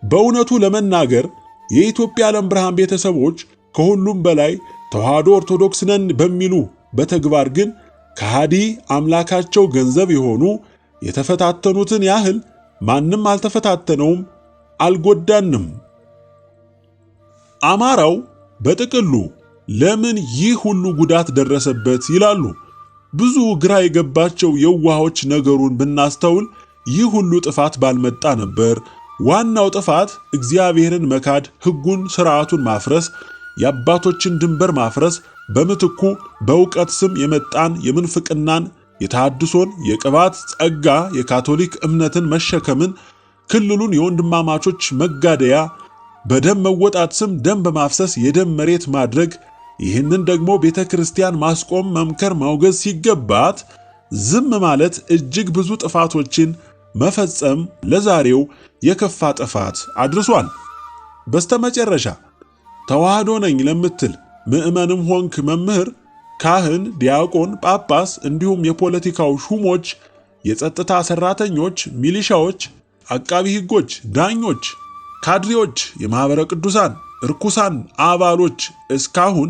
በእውነቱ ለመናገር የኢትዮጵያ ዓለም ብርሃን ቤተሰቦች ከሁሉም በላይ ተዋሕዶ ኦርቶዶክስ ነን በሚሉ በተግባር ግን ከሃዲ አምላካቸው ገንዘብ የሆኑ የተፈታተኑትን ያህል ማንም አልተፈታተነውም፣ አልጎዳንም። አማራው በጥቅሉ ለምን ይህ ሁሉ ጉዳት ደረሰበት ይላሉ። ብዙ ግራ የገባቸው የዋሆች ነገሩን ብናስተውል ይህ ሁሉ ጥፋት ባልመጣ ነበር። ዋናው ጥፋት እግዚአብሔርን መካድ፣ ሕጉን፣ ሥርዓቱን ማፍረስ፣ የአባቶችን ድንበር ማፍረስ፣ በምትኩ በእውቀት ስም የመጣን የምንፍቅናን፣ የተሐድሶን፣ የቅባት ጸጋ የካቶሊክ እምነትን መሸከምን፣ ክልሉን የወንድማማቾች መጋደያ፣ በደም መወጣት ስም ደም በማፍሰስ የደም መሬት ማድረግ፣ ይህንን ደግሞ ቤተ ክርስቲያን ማስቆም፣ መምከር፣ ማውገዝ ሲገባት ዝም ማለት እጅግ ብዙ ጥፋቶችን መፈጸም ለዛሬው የከፋ ጥፋት አድርሷል። በስተመጨረሻ ተዋሕዶ ነኝ ለምትል ምዕመንም ሆንክ መምህር፣ ካህን፣ ዲያቆን፣ ጳጳስ እንዲሁም የፖለቲካው ሹሞች፣ የጸጥታ ሰራተኞች፣ ሚሊሻዎች፣ አቃቢ ሕጎች፣ ዳኞች፣ ካድሬዎች፣ የማኅበረ ቅዱሳን እርኩሳን አባሎች እስካሁን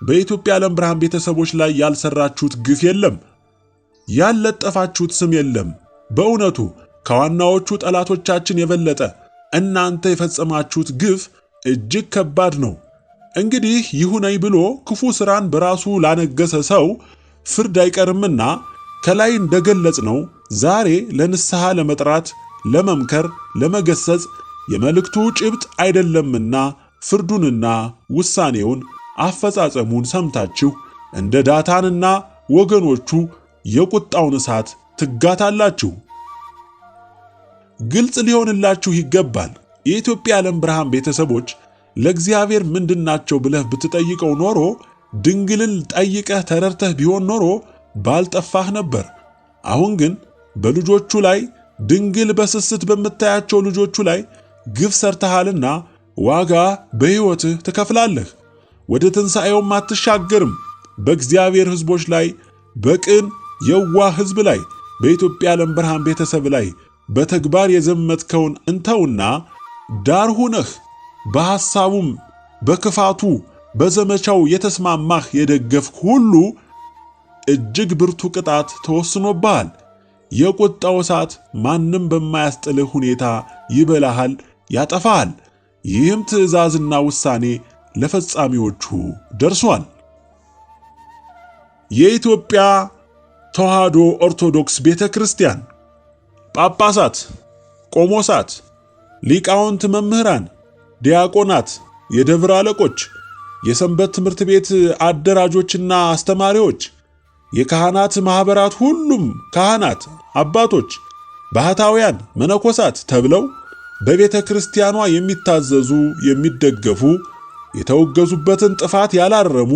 በኢትዮጵያ ዓለም ብርሃን ቤተሰቦች ላይ ያልሰራችሁት ግፍ የለም፣ ያልለጠፋችሁት ስም የለም። በእውነቱ ከዋናዎቹ ጠላቶቻችን የበለጠ እናንተ የፈጸማችሁት ግፍ እጅግ ከባድ ነው። እንግዲህ ይሁነኝ ብሎ ክፉ ሥራን በራሱ ላነገሰ ሰው ፍርድ አይቀርምና ከላይ እንደገለጽነው ዛሬ ለንስሐ ለመጥራት፣ ለመምከር፣ ለመገሰጽ የመልእክቱ ጭብጥ አይደለምና ፍርዱንና ውሳኔውን አፈጻጸሙን ሰምታችሁ እንደ ዳታንና ወገኖቹ የቁጣውን እሳት ትጋታላችሁ። ግልጽ ሊሆንላችሁ ይገባል። የኢትዮጵያ ዓለም ብርሃን ቤተሰቦች ለእግዚአብሔር ምንድናቸው ብለህ ብትጠይቀው ኖሮ ድንግልን ጠይቀህ ተረድተህ ቢሆን ኖሮ ባልጠፋህ ነበር። አሁን ግን በልጆቹ ላይ ድንግል በስስት በምታያቸው ልጆቹ ላይ ግፍ ሰርተሃልና ዋጋ በሕይወትህ ትከፍላለህ። ወደ ትንሣኤውም አትሻገርም። በእግዚአብሔር ሕዝቦች ላይ፣ በቅን የዋህ ሕዝብ ላይ፣ በኢትዮጵያ ዓለም ብርሃን ቤተሰብ ላይ በተግባር የዘመትከውን እንተውና ዳር ሁነህ በሐሳቡም በክፋቱ በዘመቻው የተስማማህ የደገፍክ ሁሉ እጅግ ብርቱ ቅጣት ተወስኖብሃል። የቁጣው እሳት ማንም በማያስጥልህ ሁኔታ ይበላሃል፣ ያጠፋሃል። ይህም ትእዛዝና ውሳኔ ለፈጻሚዎቹ ደርሷል። የኢትዮጵያ ተዋሕዶ ኦርቶዶክስ ቤተ ክርስቲያን ጳጳሳት፣ ቆሞሳት፣ ሊቃውንት፣ መምህራን፣ ዲያቆናት፣ የደብር አለቆች፣ የሰንበት ትምህርት ቤት አደራጆችና አስተማሪዎች፣ የካህናት ማኅበራት፣ ሁሉም ካህናት፣ አባቶች፣ ባህታውያን፣ መነኮሳት ተብለው በቤተ ክርስቲያኗ የሚታዘዙ የሚደገፉ፣ የተወገዙበትን ጥፋት ያላረሙ፣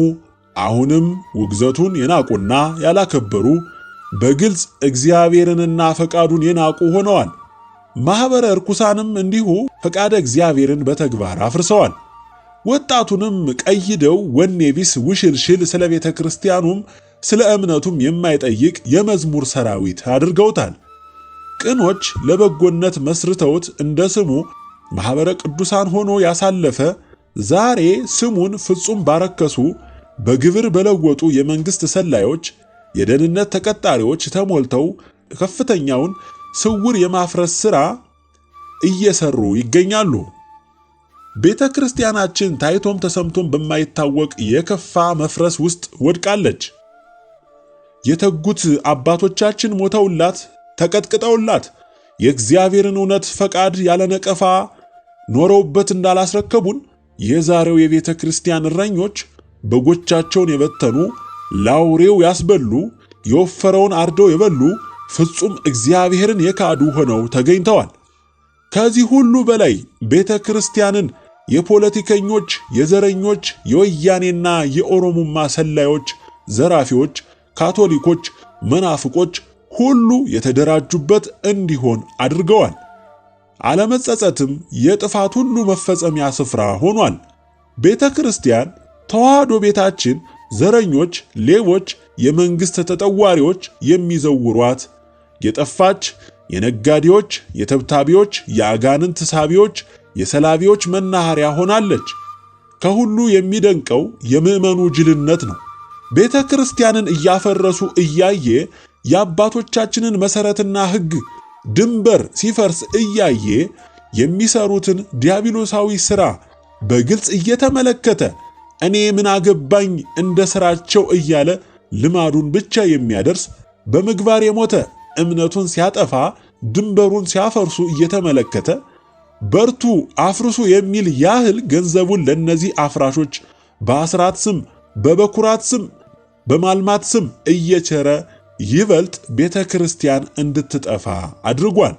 አሁንም ውግዘቱን የናቁና ያላከበሩ፣ በግልጽ እግዚአብሔርንና ፈቃዱን የናቁ ሆነዋል። ማኅበረ እርኩሳንም እንዲሁ ፈቃደ እግዚአብሔርን በተግባር አፍርሰዋል። ወጣቱንም ቀይደው ወኔ ቢስ ውሽልሽል ስለ ቤተ ክርስቲያኑም ስለ እምነቱም የማይጠይቅ የመዝሙር ሰራዊት አድርገውታል። ቅኖች ለበጎነት መስርተውት እንደ ስሙ ማኅበረ ቅዱሳን ሆኖ ያሳለፈ ዛሬ ስሙን ፍጹም ባረከሱ በግብር በለወጡ የመንግሥት ሰላዮች፣ የደህንነት ተቀጣሪዎች ተሞልተው ከፍተኛውን ስውር የማፍረስ ሥራ እየሰሩ ይገኛሉ። ቤተ ክርስቲያናችን ታይቶም ተሰምቶም በማይታወቅ የከፋ መፍረስ ውስጥ ወድቃለች። የተጉት አባቶቻችን ሞተውላት ተቀጥቅጠውላት የእግዚአብሔርን እውነት ፈቃድ ያለ ነቀፋ ኖረውበት እንዳላስረከቡን የዛሬው የቤተ ክርስቲያን እረኞች በጎቻቸውን የበተኑ፣ ላውሬው ያስበሉ፣ የወፈረውን አርደው የበሉ፣ ፍጹም እግዚአብሔርን የካዱ ሆነው ተገኝተዋል። ከዚህ ሁሉ በላይ ቤተ ክርስቲያንን የፖለቲከኞች፣ የዘረኞች፣ የወያኔና የኦሮሞማ ሰላዮች፣ ዘራፊዎች፣ ካቶሊኮች፣ መናፍቆች ሁሉ የተደራጁበት እንዲሆን አድርገዋል። አለመጸጸትም የጥፋት ሁሉ መፈጸሚያ ስፍራ ሆኗል። ቤተ ክርስቲያን ተዋህዶ ቤታችን ዘረኞች፣ ሌቦች፣ የመንግሥት ተጠዋሪዎች የሚዘውሯት የጠፋች የነጋዴዎች፣ የተብታቢዎች፣ የአጋንንት ሳቢዎች፣ የሰላቢዎች መናኸሪያ ሆናለች። ከሁሉ የሚደንቀው የምዕመኑ ጅልነት ነው። ቤተ ክርስቲያንን እያፈረሱ እያየ የአባቶቻችንን መሠረትና ሕግ ድንበር ሲፈርስ እያየ የሚሰሩትን ዲያብሎሳዊ ሥራ በግልጽ እየተመለከተ እኔ ምን አገባኝ እንደ ሥራቸው እያለ ልማዱን ብቻ የሚያደርስ በምግባር የሞተ እምነቱን ሲያጠፋ ድንበሩን ሲያፈርሱ እየተመለከተ በርቱ አፍርሱ የሚል ያህል ገንዘቡን ለነዚህ አፍራሾች በአስራት ስም፣ በበኩራት ስም፣ በማልማት ስም እየቸረ ይበልጥ ቤተ ክርስቲያን እንድትጠፋ አድርጓል።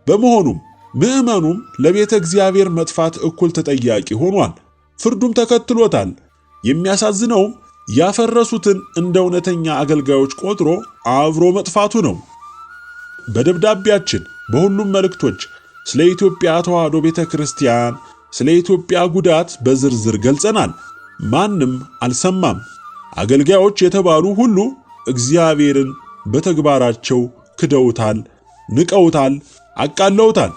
በመሆኑም ምዕመኑም ለቤተ እግዚአብሔር መጥፋት እኩል ተጠያቂ ሆኗል። ፍርዱም ተከትሎታል። የሚያሳዝነውም ያፈረሱትን እንደ እውነተኛ አገልጋዮች ቆጥሮ አብሮ መጥፋቱ ነው። በደብዳቤያችን በሁሉም መልእክቶች ስለ ኢትዮጵያ ተዋህዶ ቤተ ክርስቲያን፣ ስለ ኢትዮጵያ ጉዳት በዝርዝር ገልጸናል። ማንም አልሰማም። አገልጋዮች የተባሉ ሁሉ እግዚአብሔርን በተግባራቸው ክደውታል፣ ንቀውታል፣ አቃለውታል፣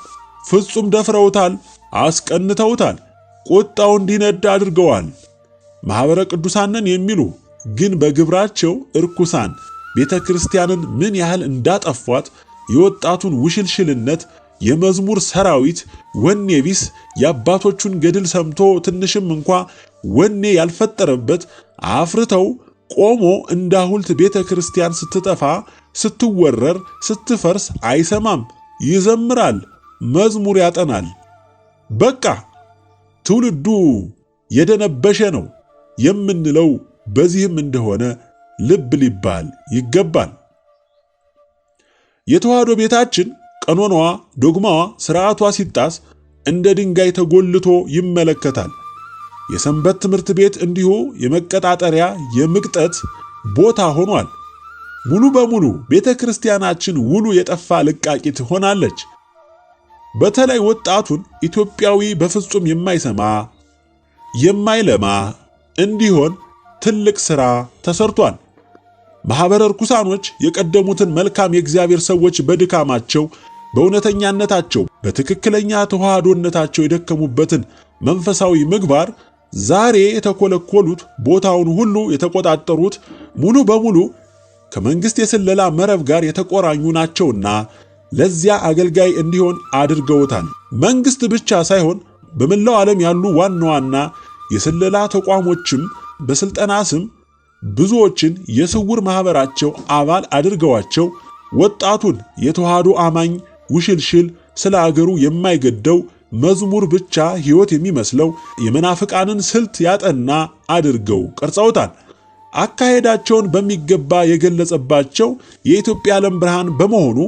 ፍጹም ደፍረውታል፣ አስቀንተውታል፣ ቁጣው እንዲነድ አድርገዋል። ማኅበረ ቅዱሳንን የሚሉ ግን በግብራቸው እርኩሳን ቤተ ክርስቲያንን ምን ያህል እንዳጠፏት የወጣቱን ውሽልሽልነት፣ የመዝሙር ሰራዊት ወኔ ቢስ የአባቶቹን ገድል ሰምቶ ትንሽም እንኳ ወኔ ያልፈጠረበት አፍርተው ቆሞ እንዳሁልት ቤተ ክርስቲያን ስትጠፋ፣ ስትወረር፣ ስትፈርስ አይሰማም። ይዘምራል፣ መዝሙር ያጠናል። በቃ ትውልዱ የደነበሸ ነው የምንለው በዚህም እንደሆነ ልብ ሊባል ይገባል። የተዋህዶ ቤታችን ቀኖናዋ፣ ዶግማዋ፣ ሥርዓቷ ሲጣስ እንደ ድንጋይ ተጎልቶ ይመለከታል። የሰንበት ትምህርት ቤት እንዲሁ የመቀጣጠሪያ የምቅጠት ቦታ ሆኗል። ሙሉ በሙሉ ቤተ ክርስቲያናችን ውሉ የጠፋ ልቃቂት ሆናለች። በተለይ ወጣቱን ኢትዮጵያዊ በፍጹም የማይሰማ የማይለማ እንዲሆን ትልቅ ሥራ ተሰርቷል። ማኅበረ ርኩሳኖች የቀደሙትን መልካም የእግዚአብሔር ሰዎች በድካማቸው፣ በእውነተኛነታቸው፣ በትክክለኛ ተዋህዶነታቸው የደከሙበትን መንፈሳዊ ምግባር ዛሬ የተኮለኮሉት ቦታውን ሁሉ የተቆጣጠሩት ሙሉ በሙሉ ከመንግሥት የስለላ መረብ ጋር የተቆራኙ ናቸውና ለዚያ አገልጋይ እንዲሆን አድርገውታል። መንግሥት ብቻ ሳይሆን በመላው ዓለም ያሉ ዋና ዋና የስለላ ተቋሞችም በስልጠና ስም ብዙዎችን የስውር ማኅበራቸው አባል አድርገዋቸው ወጣቱን የተዋህዶ አማኝ ውሽልሽል፣ ስለ አገሩ የማይገደው መዝሙር ብቻ ሕይወት የሚመስለው የመናፍቃንን ስልት ያጠና አድርገው ቀርጸውታል። አካሄዳቸውን በሚገባ የገለጸባቸው የኢትዮጵያ ዓለም ብርሃን በመሆኑ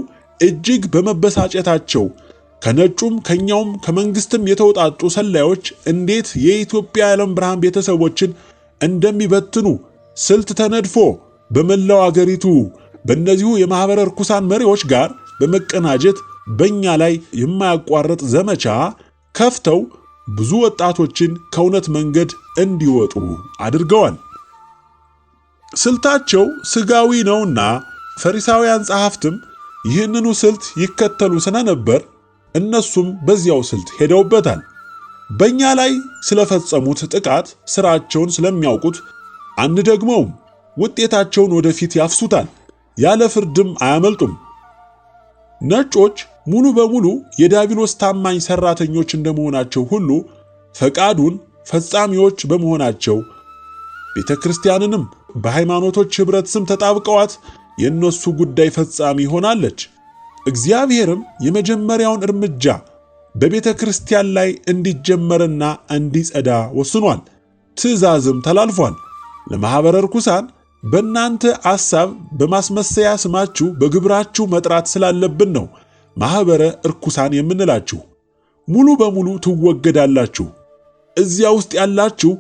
እጅግ በመበሳጨታቸው ከነጩም ከኛውም ከመንግስትም የተውጣጡ ሰላዮች እንዴት የኢትዮጵያ ዓለም ብርሃን ቤተሰቦችን እንደሚበትኑ ስልት ተነድፎ በመላው አገሪቱ በእነዚሁ የማኅበረ ርኩሳን መሪዎች ጋር በመቀናጀት በእኛ ላይ የማያቋርጥ ዘመቻ ከፍተው ብዙ ወጣቶችን ከእውነት መንገድ እንዲወጡ አድርገዋል። ስልታቸው ሥጋዊ ነውና ፈሪሳውያን ጸሐፍትም ይህንኑ ስልት ይከተሉ ስለነበር እነሱም በዚያው ስልት ሄደውበታል። በእኛ ላይ ስለፈጸሙት ጥቃት ሥራቸውን ስለሚያውቁት አንደግመውም። ውጤታቸውን ወደፊት ያፍሱታል፣ ያለ ፍርድም አያመልጡም። ነጮች ሙሉ በሙሉ የዲያብሎስ ታማኝ ሠራተኞች እንደመሆናቸው ሁሉ ፈቃዱን ፈጻሚዎች በመሆናቸው ቤተ ክርስቲያንንም በሃይማኖቶች ኅብረት ስም ተጣብቀዋት የእነሱ ጉዳይ ፈጻሚ ሆናለች። እግዚአብሔርም የመጀመሪያውን እርምጃ በቤተ ክርስቲያን ላይ እንዲጀመርና እንዲጸዳ ወስኗል። ትእዛዝም ተላልፏል። ለማኅበረ ርኩሳን በእናንተ ሐሳብ በማስመሰያ ስማችሁ በግብራችሁ መጥራት ስላለብን ነው ማኅበረ ርኩሳን የምንላችሁ። ሙሉ በሙሉ ትወገዳላችሁ። እዚያ ውስጥ ያላችሁ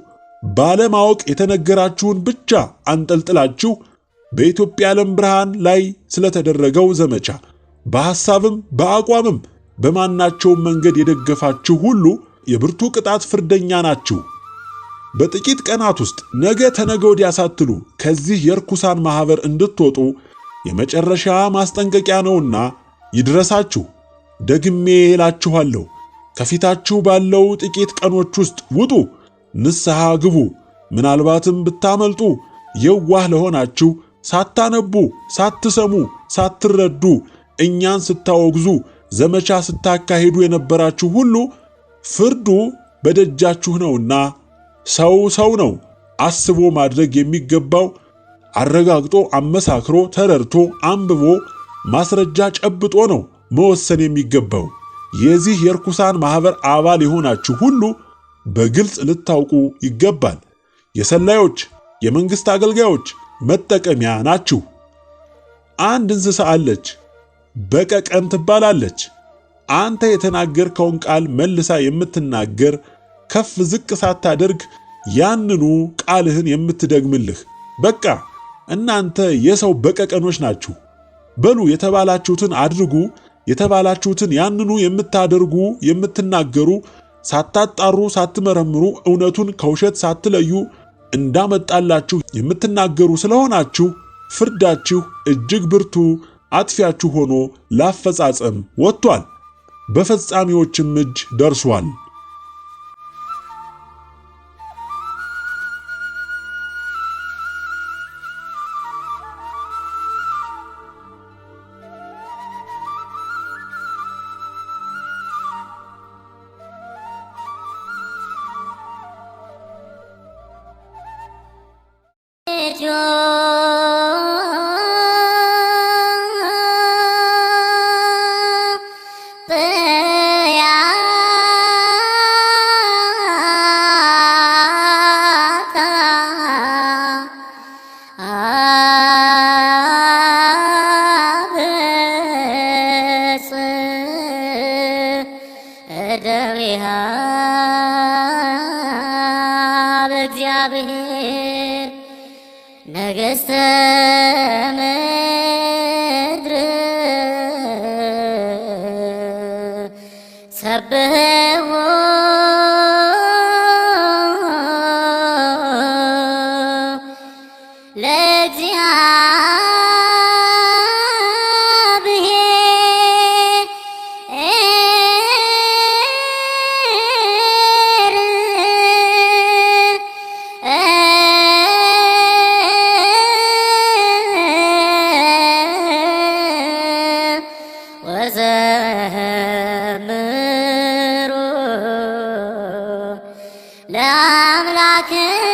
ባለማወቅ የተነገራችሁን ብቻ አንጠልጥላችሁ በኢትዮጵያ ዓለም ብርሃን ላይ ስለተደረገው ዘመቻ በሐሳብም በአቋምም በማናቸውም መንገድ የደገፋችሁ ሁሉ የብርቱ ቅጣት ፍርደኛ ናችሁ። በጥቂት ቀናት ውስጥ ነገ ተነገ ወዲያ ሳትሉ ከዚህ የርኩሳን ማኅበር እንድትወጡ የመጨረሻ ማስጠንቀቂያ ነውና ይድረሳችሁ። ደግሜ እላችኋለሁ፣ ከፊታችሁ ባለው ጥቂት ቀኖች ውስጥ ውጡ፣ ንስሐ ግቡ። ምናልባትም ብታመልጡ የዋህ ለሆናችሁ ሳታነቡ፣ ሳትሰሙ፣ ሳትረዱ እኛን ስታወግዙ ዘመቻ ስታካሂዱ የነበራችሁ ሁሉ ፍርዱ በደጃችሁ ነውና ሰው ነው አስቦ ማድረግ የሚገባው አረጋግጦ አመሳክሮ ተረድቶ አንብቦ ማስረጃ ጨብጦ ነው መወሰን የሚገባው። የዚህ የርኩሳን ማኅበር አባል የሆናችሁ ሁሉ በግልጽ ልታውቁ ይገባል። የሰላዮች የመንግሥት አገልጋዮች መጠቀሚያ ናችሁ። አንድ እንስሳ አለች፣ በቀቀን ትባላለች። አንተ የተናገርከውን ቃል መልሳ የምትናገር ከፍ ዝቅ ሳታደርግ ያንኑ ቃልህን የምትደግምልህ። በቃ እናንተ የሰው በቀቀኖች ናችሁ። በሉ የተባላችሁትን አድርጉ፣ የተባላችሁትን ያንኑ የምታደርጉ የምትናገሩ፣ ሳታጣሩ ሳትመረምሩ እውነቱን ከውሸት ሳትለዩ እንዳመጣላችሁ የምትናገሩ ስለሆናችሁ ፍርዳችሁ እጅግ ብርቱ አጥፊያችሁ ሆኖ ላፈጻጸም ወጥቷል፣ በፈጻሚዎችም እጅ ደርሷል። እግዚአብሔር ነገሥተ ምድር ሰብሕዎ ለአምላክነ